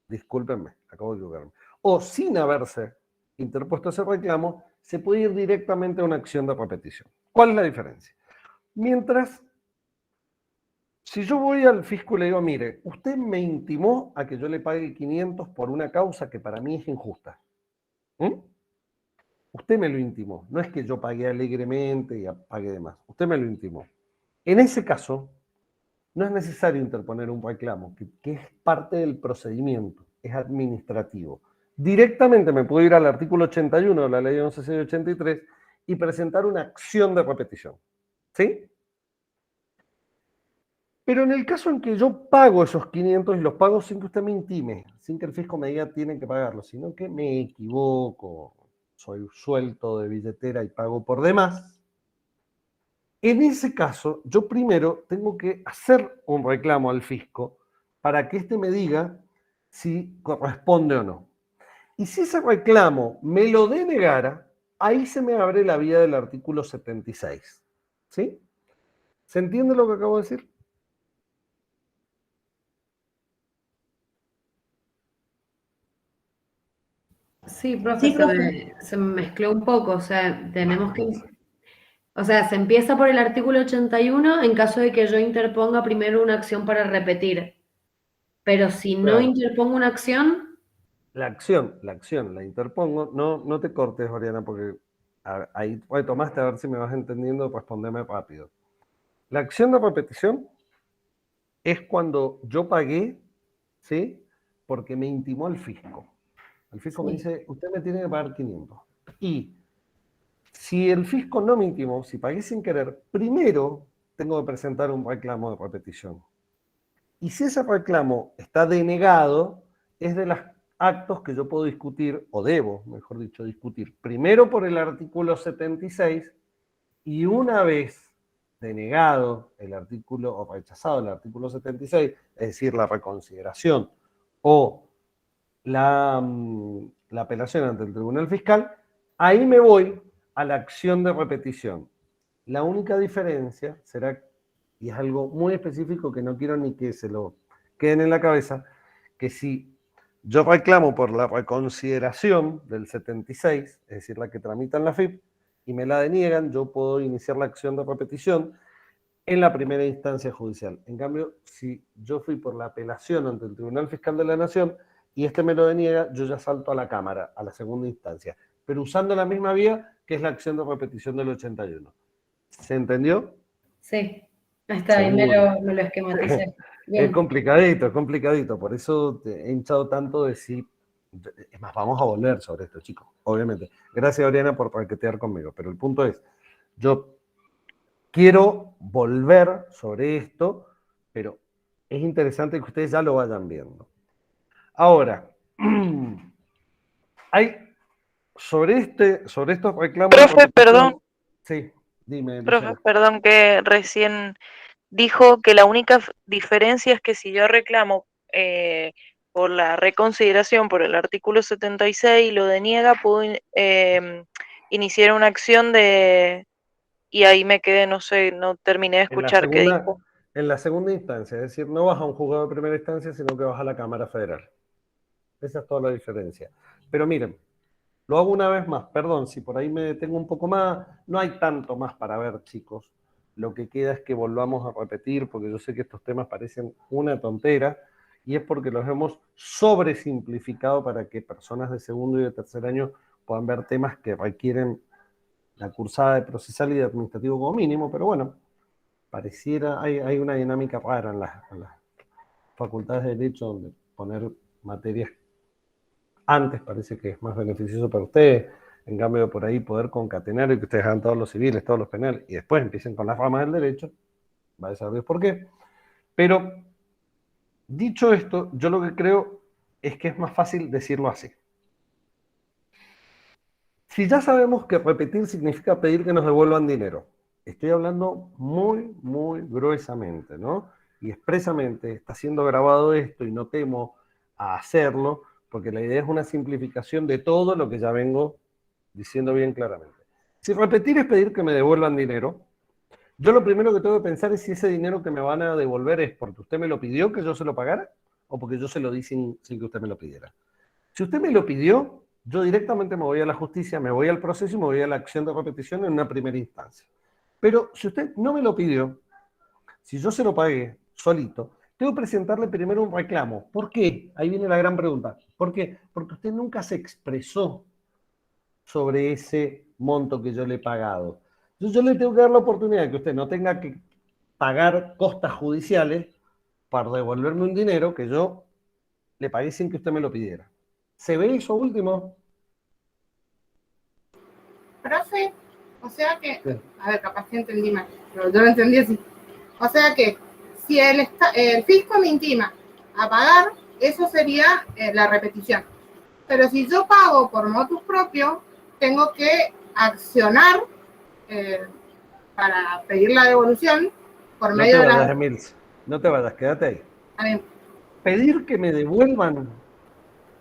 discúlpenme, acabo de equivocarme, o sin haberse interpuesto ese reclamo, se puede ir directamente a una acción de repetición. ¿Cuál es la diferencia? Mientras, si yo voy al fisco y le digo, mire, usted me intimó a que yo le pague 500 por una causa que para mí es injusta. Usted me lo intimó. No es que yo pagué alegremente y pagué de más. Usted me lo intimó. En ese caso, no es necesario interponer un reclamo, que es parte del procedimiento, es administrativo. Directamente me puedo ir al artículo 81 de la ley 11.683 y presentar una acción de repetición. ¿Sí? Pero en el caso en que yo pago esos 500 y los pago sin que usted me intime, sin que el fisco me diga tienen que pagarlo, sino que me equivoco, soy suelto de billetera y pago por demás, en ese caso yo primero tengo que hacer un reclamo al fisco para que éste me diga si corresponde o no. Y si ese reclamo me lo denegara, ahí se me abre la vía del artículo 76. ¿Sí? ¿Se entiende lo que acabo de decir? Sí, profe, Sí, profe. se me mezcló un poco, o sea, se empieza por el artículo 81 en caso de que yo interponga primero una acción para repetir, pero si no Claro. interpongo una acción, La acción la interpongo. No te cortes, Oriana, porque ahí retomaste a ver si me vas entendiendo, respondeme rápido. La acción de repetición es cuando yo pagué, ¿sí? Porque me intimó el fisco. El fisco me sí. dice, usted me tiene que pagar 500. Y si el fisco no me intimó, si pagué sin querer, primero tengo que presentar un reclamo de repetición. Y si ese reclamo está denegado, es de los actos que yo puedo discutir, o debo, mejor dicho, discutir, primero por el artículo 76, y una vez denegado el artículo, o rechazado el artículo 76, es decir, la reconsideración o la apelación ante el Tribunal Fiscal, ahí me voy a la acción de repetición. La única diferencia será, y es algo muy específico que no quiero ni que se lo queden en la cabeza, que si yo reclamo por la reconsideración del 76, es decir, la que tramitan la FIP, y me la deniegan, yo puedo iniciar la acción de repetición en la primera instancia judicial. En cambio, si yo fui por la apelación ante el Tribunal Fiscal de la Nación y este me lo deniega, yo ya salto a la Cámara, a la segunda instancia, pero usando la misma vía que es la acción de repetición del 81. ¿Se entendió? Sí, ahí está, ahí Seguro. me lo esquematicé. Es Bien. complicadito, es complicadito. Por eso he hinchado tanto de sí. Es más, vamos a volver sobre esto, chicos, obviamente. Gracias, Oriana, por paquetear conmigo. Pero el punto es, yo quiero volver sobre esto, pero es interesante que ustedes ya lo vayan viendo. Ahora, hay sobre estos reclamos de Profe, perdón, repetición. Sí, dime, profe, Luciana. perdón que recién dijo que la única diferencia es que si yo reclamo por la reconsideración por el artículo 76 y lo deniega, puedo iniciar una acción de... Y ahí me quedé, no sé, no terminé de En la escuchar qué segunda, dijo. en la segunda instancia, es decir, no vas a un juzgado de primera instancia, sino que vas a la Cámara Federal. Esa es toda la diferencia. Pero miren, lo hago una vez más, perdón, si por ahí me detengo un poco más, no hay tanto más para ver, chicos. Lo que queda es que volvamos a repetir, porque yo sé que estos temas parecen una tontera, y es porque los hemos sobresimplificado para que personas de segundo y de tercer año puedan ver temas que requieren la cursada de procesal y de administrativo como mínimo, pero bueno, pareciera, hay una dinámica rara en las facultades de Derecho donde poner materias antes parece que es más beneficioso para ustedes. En cambio, por ahí poder concatenar y que ustedes hagan todos los civiles, todos los penales, y después empiecen con las ramas del derecho, va a saber por qué. Pero, dicho esto, yo lo que creo es que es más fácil decirlo así. Si ya sabemos que repetir significa pedir que nos devuelvan dinero, estoy hablando muy, muy gruesamente, ¿no? Y expresamente está siendo grabado esto y no temo a hacerlo, porque la idea es una simplificación de todo lo que ya vengo diciendo bien claramente. Si repetir es pedir que me devuelvan dinero, yo lo primero que tengo que pensar es si ese dinero que me van a devolver es porque usted me lo pidió que yo se lo pagara o porque yo se lo di sin que usted me lo pidiera. Si usted me lo pidió, yo directamente me voy a la justicia, me voy al proceso y me voy a la acción de repetición en una primera instancia. Pero si usted no me lo pidió, si yo se lo pagué solito, tengo que presentarle primero un reclamo. ¿Por qué? Ahí viene la gran pregunta. ¿Por qué? Porque usted nunca se expresó sobre ese monto que yo le he pagado. Entonces yo le tengo que dar la oportunidad de que usted no tenga que pagar costas judiciales para devolverme un dinero que yo le pagué sin que usted me lo pidiera. ¿Se ve eso último? Profe, o sea que, Sí. a ver, capaz que entendí mal, pero yo lo entendí así. O sea que si el fisco me intima a pagar, eso sería la repetición. Pero si yo pago por motus propio, tengo que accionar eh, para pedir la devolución por No te medio de vayas, la... Emil. No te vayas, quédate ahí. A ver, Pedir que me devuelvan,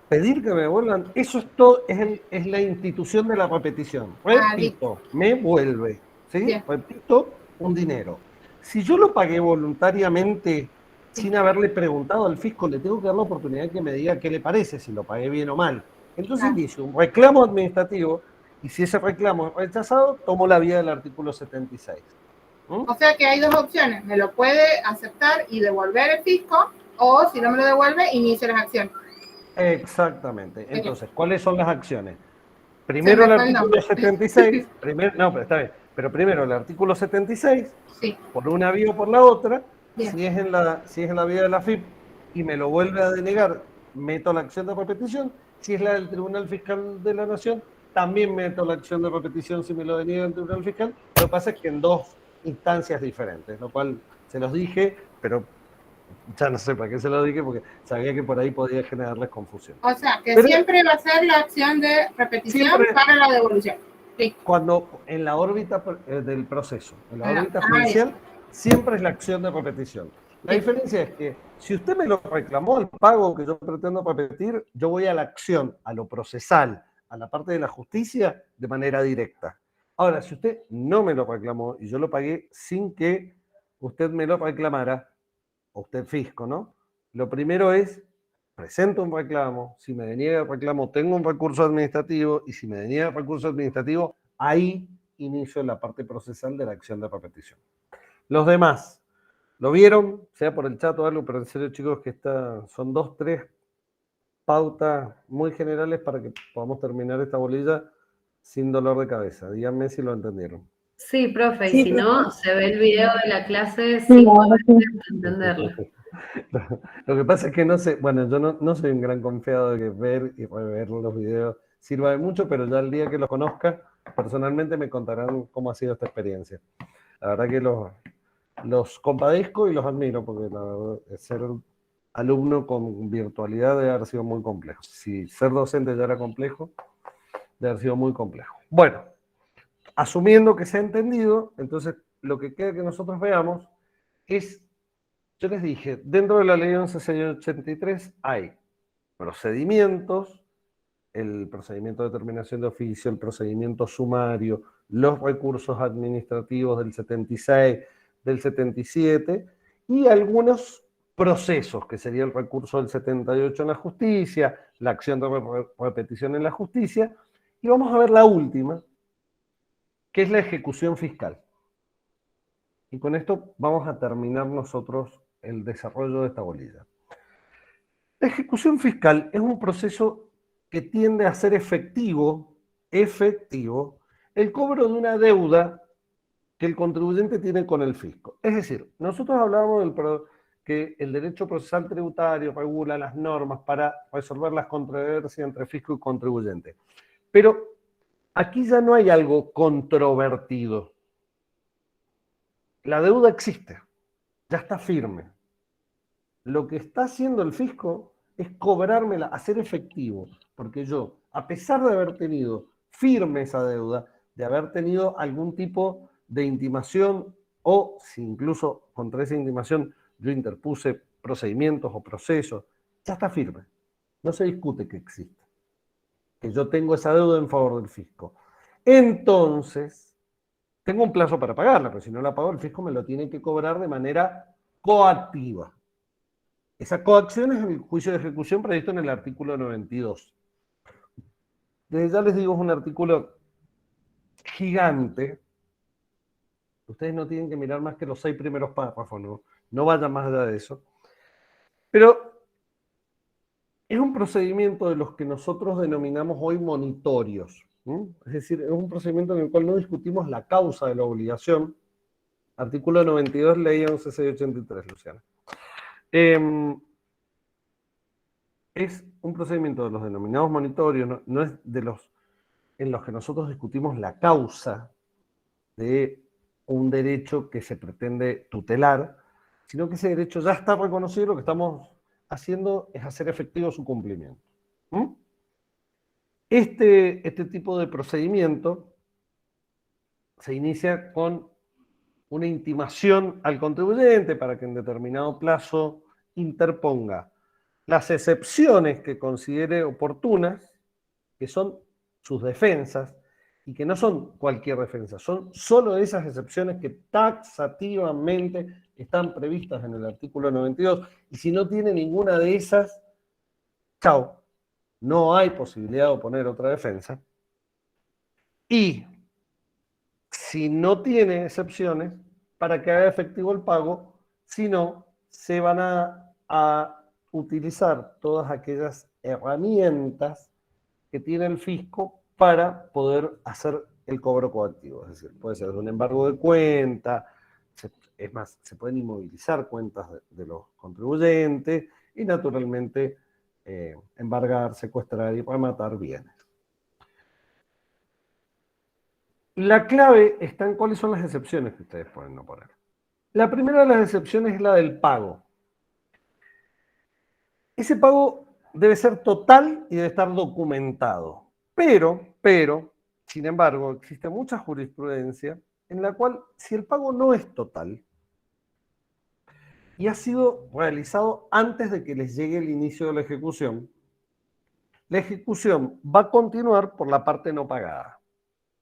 pedir que me devuelvan, eso es todo, es la institución de la repetición. listo, Repito, me vuelve, ¿sí? bien, Repito, un dinero. Si yo lo pagué voluntariamente sí, sin haberle preguntado al fisco, le tengo que dar la oportunidad de que me diga qué le parece, si lo pagué bien o mal. Entonces claro. inicio un reclamo administrativo y si ese reclamo es rechazado, tomo la vía del artículo 76. ¿Mm? O sea que hay dos opciones, me lo puede aceptar y devolver el fisco, o si no me lo devuelve, inicio las acciones. Exactamente. Entonces, ¿cuáles son las acciones? Se Primero el me fue el artículo nombre. 76, no, pero está bien, pero primero el artículo 76, Sí, por una vía o por la otra, bien. si es en la vía de la FIP y me lo vuelve a denegar, meto la acción de repetición. Si es la del Tribunal Fiscal de la Nación, también meto la acción de repetición si me lo deniega el Tribunal Fiscal. Lo que pasa es que en dos instancias diferentes, lo cual se los dije, pero ya no sé para qué se lo dije porque sabía que por ahí podía generarles confusión. O sea, que Pero siempre va a ser la acción de repetición siempre para la devolución. Sí. cuando en la órbita del proceso, en la órbita Bien. judicial, siempre es la acción de repetición. La Bien. diferencia es que si usted me lo reclamó el pago que yo pretendo repetir, yo voy a la acción, a lo procesal, a la parte de la justicia de manera directa. Ahora, si usted no me lo reclamó y yo lo pagué sin que usted me lo reclamara, o usted fisco, ¿no? Lo primero es, presento un reclamo, si me deniega el reclamo, tengo un recurso administrativo, y si me deniega el recurso administrativo, ahí inicio la parte procesal de la acción de repetición. Los demás, ¿lo vieron? Sea por el chat o algo, pero en serio, chicos, que son 2, 3 pautas muy generales para que podamos terminar esta bolilla sin dolor de cabeza. Díganme si lo entendieron. Sí, profe, y Sí, si profe. no, se ve el video de la clase Sí, sin ahora poder sí. entenderlo. Lo que pasa es que no sé, bueno, yo no soy un gran confiado de que ver y rever los videos sirva de mucho, pero ya el día que los conozca, personalmente me contarán cómo ha sido esta experiencia. La verdad que los compadezco y los admiro, porque la verdad, ser alumno con virtualidad debe haber sido muy complejo. Si ser docente ya era complejo, debe haber sido muy complejo. Bueno, asumiendo que se ha entendido, entonces lo que queda que nosotros veamos es, yo les dije, dentro de la ley 11.683 hay procedimientos, el procedimiento de determinación de oficio, el procedimiento sumario, los recursos administrativos del 76, del 77 y algunos procesos, que sería el recurso del 78 en la justicia, la acción de repetición en la justicia, y vamos a ver la última, que es la ejecución fiscal. Y con esto vamos a terminar nosotros el desarrollo de esta bolilla. La ejecución fiscal es un proceso que tiende a ser efectivo, el cobro de una deuda que el contribuyente tiene con el fisco. Es decir, nosotros hablábamos que el derecho procesal tributario regula las normas para resolver las controversias entre fisco y contribuyente. Pero aquí ya no hay algo controvertido. La deuda existe, ya está firme. Lo que está haciendo el fisco es cobrármela, hacer efectivo, porque yo, a pesar de haber tenido firme esa deuda, de haber tenido algún tipo de intimación, o si incluso contra esa intimación yo interpuse procedimientos o procesos, ya está firme. No se discute que exista, que yo tengo esa deuda en favor del fisco. Entonces, tengo un plazo para pagarla, pero si no la pago, el fisco me lo tiene que cobrar de manera coactiva. Esa coacción es el juicio de ejecución previsto en el artículo 92. Desde ya les digo, es un artículo gigante. Ustedes no tienen que mirar más que los 6 primeros párrafos, no vayan más allá de eso. Pero es un procedimiento de los que nosotros denominamos hoy monitorios. Es decir, es un procedimiento en el cual no discutimos la causa de la obligación. Artículo 92, ley 11.683, Luciana. Es un procedimiento de los denominados monitorios, no es de los en los que nosotros discutimos la causa de un derecho que se pretende tutelar, sino que ese derecho ya está reconocido, lo que estamos haciendo es hacer efectivo su cumplimiento. Este tipo de procedimiento se inicia con una intimación al contribuyente para que en determinado plazo interponga las excepciones que considere oportunas, que son sus defensas, y que no son cualquier defensa, son solo esas excepciones que taxativamente están previstas en el artículo 92, y si no tiene ninguna de esas, chao, no hay posibilidad de oponer otra defensa. Y si no tiene excepciones, para que haga efectivo el pago, si no, se van a utilizar todas aquellas herramientas que tiene el fisco para poder hacer el cobro coactivo. Es decir, puede ser un embargo de cuenta, es más, se pueden inmovilizar cuentas de los contribuyentes y naturalmente embargar, secuestrar y rematar bienes. La clave está en cuáles son las excepciones que ustedes pueden oponer. La primera de las excepciones es la del pago. Ese pago debe ser total y debe estar documentado. Pero, sin embargo, existe mucha jurisprudencia en la cual, si el pago no es total y ha sido realizado antes de que les llegue el inicio de la ejecución va a continuar por la parte no pagada.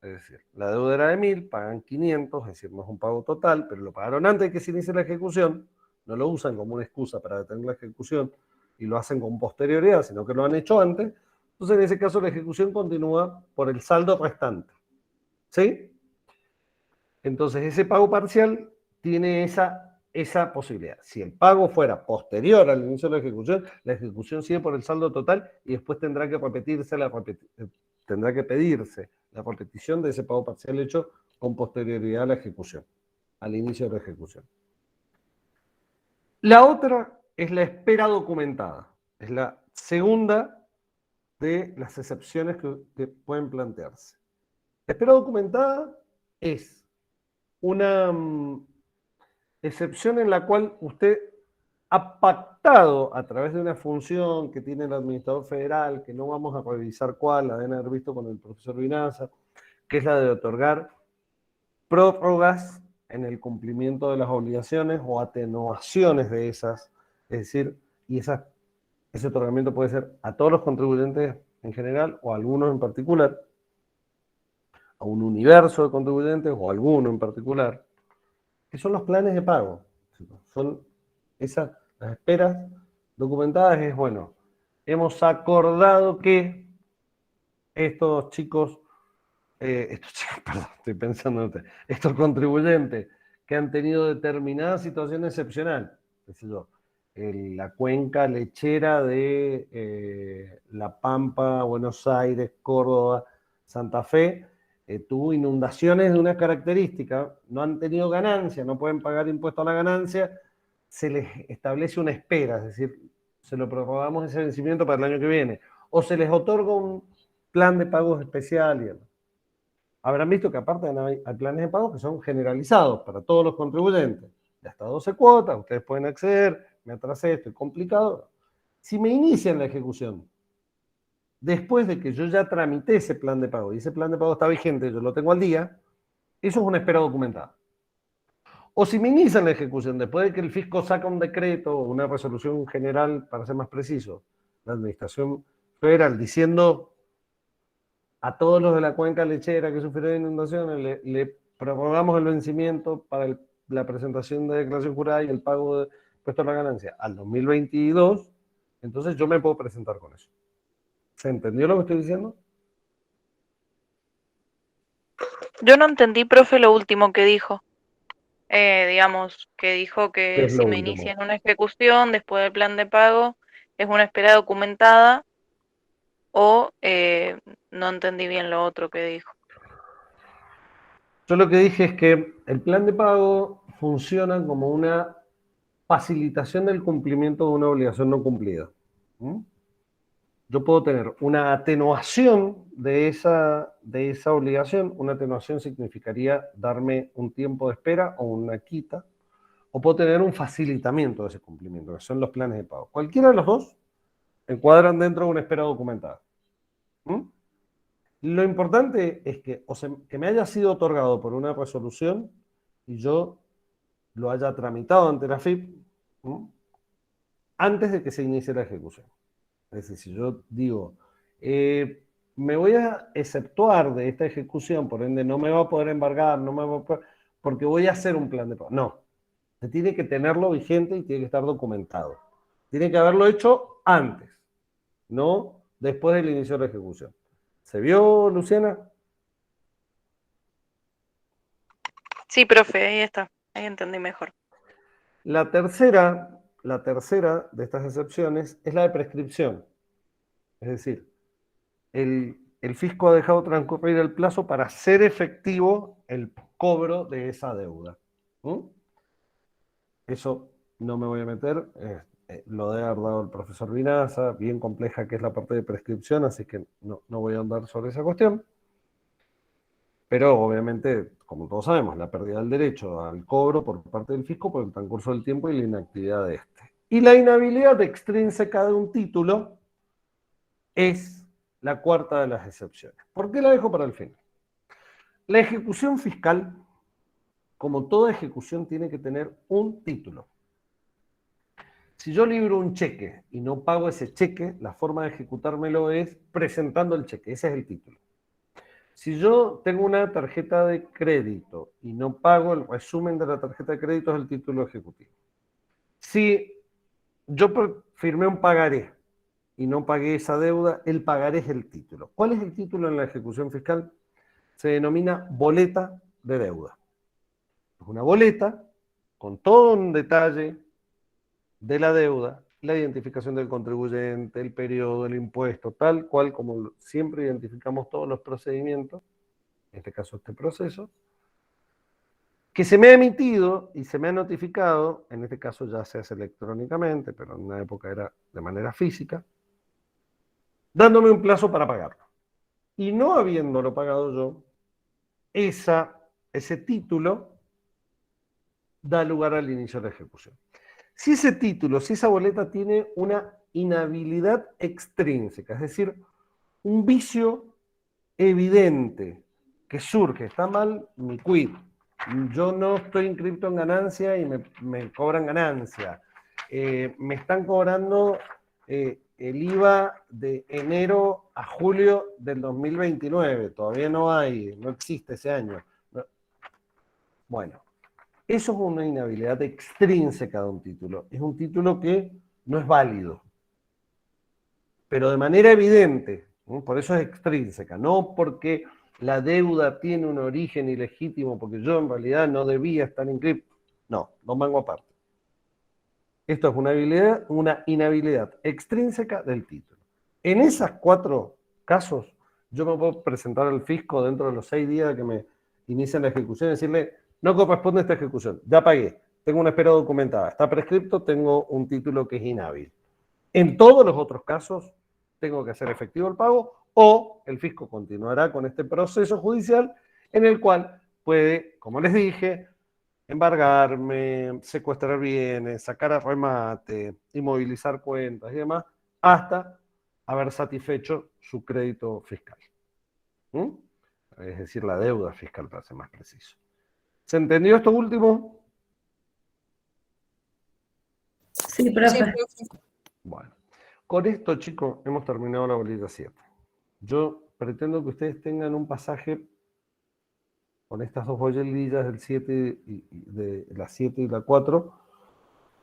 Es decir, la deuda era de 1.000, pagan 500, es decir, no es un pago total, pero lo pagaron antes de que se inicie la ejecución, no lo usan como una excusa para detener la ejecución y lo hacen con posterioridad, sino que lo han hecho antes. Entonces, en ese caso, la ejecución continúa por el saldo restante. ¿Sí? Entonces, ese pago parcial tiene esa posibilidad. Si el pago fuera posterior al inicio de la ejecución sigue por el saldo total y después tendrá que pedirse la repetición de ese pago parcial hecho con posterioridad a la ejecución, al inicio de la ejecución. La otra es la espera documentada. Es la segunda de las excepciones que pueden plantearse. La espera documentada es una excepción en la cual usted ha pactado a través de una función que tiene el administrador federal, que no vamos a revisar cuál, la deben haber visto con el profesor Vinaza, que es la de otorgar prórrogas en el cumplimiento de las obligaciones o atenuaciones de esas, es decir, y ese otorgamiento puede ser a todos los contribuyentes en general o a algunos en particular, a un universo de contribuyentes o a alguno en particular, que son los planes de pago. Son las esperas documentadas, es bueno, hemos acordado que estos chicos, perdón, estoy pensando en usted, estos contribuyentes que han tenido determinada situación excepcional, qué sé yo, la cuenca lechera de La Pampa, Buenos Aires, Córdoba, Santa Fe, tuvo inundaciones de una característica, no han tenido ganancia, no pueden pagar impuesto a la ganancia, se les establece una espera, es decir, se lo prorrogamos ese vencimiento para el año que viene, o se les otorga un plan de pagos especial. Y habrán visto que aparte hay planes de pagos que son generalizados para todos los contribuyentes, de hasta 12 cuotas, ustedes pueden acceder, me atrasé, estoy complicado. Si me inician la ejecución, después de que yo ya tramité ese plan de pago y ese plan de pago está vigente, yo lo tengo al día, eso es una espera documentada. O si me inician la ejecución después de que el fisco saca un decreto o una resolución general, para ser más preciso, la administración federal, diciendo a todos los de la cuenca lechera que sufrieron inundaciones, le prorrogamos el vencimiento para la presentación de declaración jurada y el pago de impuesto a la ganancia al 2022, entonces yo me puedo presentar con eso. ¿Se entendió lo que estoy diciendo? Yo no entendí, profe, lo último que dijo. Digamos, que dijo ¿Qué que es si lo me último? inician una ejecución después del plan de pago, es una espera documentada, o no entendí bien lo otro que dijo. Yo lo que dije es que el plan de pago funciona como una facilitación del cumplimiento de una obligación no cumplida. ¿Mm? Yo puedo tener una atenuación de esa obligación. Una atenuación significaría darme un tiempo de espera o una quita, o puedo tener un facilitamiento de ese cumplimiento, que son los planes de pago. Cualquiera de los dos encuadran dentro de una espera documentada. ¿Mm? Lo importante es que me haya sido otorgado por una resolución y yo lo haya tramitado ante la AFIP antes de que se inicie la ejecución. Es decir, si yo digo, me voy a exceptuar de esta ejecución, por ende no me va a poder embargar, no me va a poder, porque voy a hacer un plan de pago. No, se tiene que tenerlo vigente y tiene que estar documentado. Tiene que haberlo hecho antes, no después del inicio de la ejecución. ¿Se vio, Luciana? Sí, profe, ahí está, ahí entendí mejor. La tercera de estas excepciones es la de prescripción. Es decir, el fisco ha dejado transcurrir el plazo para hacer efectivo el cobro de esa deuda. Eso no me voy a meter, lo debe haber dado el profesor Vinaza, bien compleja que es la parte de prescripción, así que no voy a andar sobre esa cuestión. Pero obviamente, como todos sabemos, la pérdida del derecho al cobro por parte del fisco por el transcurso del tiempo y la inactividad de este. Y la inhabilidad extrínseca de un título es la cuarta de las excepciones. ¿Por qué la dejo para el final? La ejecución fiscal, como toda ejecución, tiene que tener un título. Si yo libro un cheque y no pago ese cheque, la forma de ejecutármelo es presentando el cheque. Ese es el título. Si yo tengo una tarjeta de crédito y no pago, el resumen de la tarjeta de crédito es el título ejecutivo. Si yo firmé un pagaré y no pagué esa deuda, el pagaré es el título. ¿Cuál es el título en la ejecución fiscal? Se denomina boleta de deuda. Es una boleta con todo un detalle de la deuda, la identificación del contribuyente, el periodo, el impuesto, tal cual como siempre identificamos todos los procedimientos, en este caso este proceso, que se me ha emitido y se me ha notificado, en este caso ya se hace electrónicamente, pero en una época era de manera física, dándome un plazo para pagarlo. Y no habiéndolo pagado yo, ese título da lugar al inicio de la ejecución. Si ese título, si esa boleta tiene una inhabilidad extrínseca, es decir, un vicio evidente que surge, está mal mi quit, yo no estoy inscrito en ganancia y me cobran ganancia, me están cobrando el IVA de enero a julio del 2029, todavía no existe ese año. Bueno, eso es una inhabilidad extrínseca de un título. Es un título que no es válido. Pero de manera evidente, ¿no? Por eso es extrínseca, no porque la deuda tiene un origen ilegítimo, porque yo en realidad no debía estar inscrito. No, dos mangos aparte. Esto es una inhabilidad extrínseca del título. En esos 4 casos, yo me puedo presentar al fisco dentro de los 6 días que me inician la ejecución y decirle, no corresponde esta ejecución, ya pagué, tengo una espera documentada, está prescripto, tengo un título que es inhábil. En todos los otros casos, tengo que hacer efectivo el pago o el fisco continuará con este proceso judicial en el cual puede, como les dije, embargarme, secuestrar bienes, sacar a remate, inmovilizar cuentas y demás, hasta haber satisfecho su crédito fiscal. ¿Mm? Es decir, la deuda fiscal, para ser más preciso. ¿Se entendió esto último? Sí, profe. Bueno, con esto, chicos, hemos terminado la bolita 7. Yo pretendo que ustedes tengan un pasaje con estas 2 bolillas del 7 y de la 7 y la 4,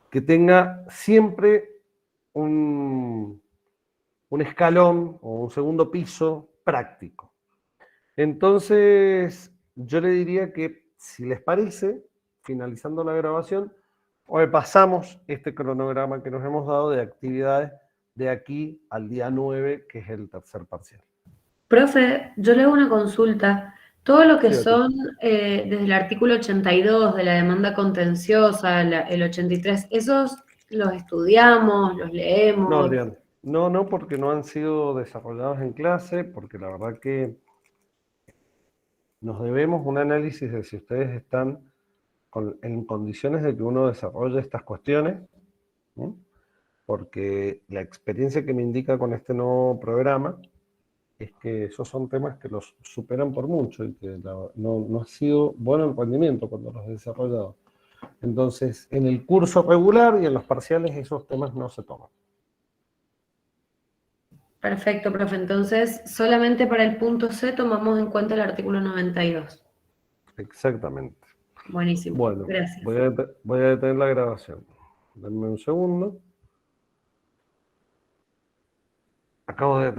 que tenga siempre un escalón o un segundo piso práctico. Entonces, yo le diría que, si les parece, finalizando la grabación, hoy pasamos este cronograma que nos hemos dado de actividades de aquí al día 9, que es el tercer parcial. Profe, yo le hago una consulta. Todo lo que Sí, son, desde el artículo 82 de la demanda contenciosa, el 83, ¿esos los estudiamos, los No, leemos? Adrián, no, porque no han sido desarrollados en clase, porque la verdad que nos debemos un análisis de si ustedes están en condiciones de que uno desarrolle estas cuestiones, ¿no? Porque la experiencia que me indica con este nuevo programa es que esos son temas que los superan por mucho y que no ha sido bueno el rendimiento cuando los he desarrollado. Entonces, en el curso regular y en los parciales esos temas no se toman. Perfecto, profe. Entonces, solamente para el punto C tomamos en cuenta el artículo 92. Exactamente. Buenísimo. Bueno, Gracias. voy a detener la grabación. Denme un segundo. Acabo de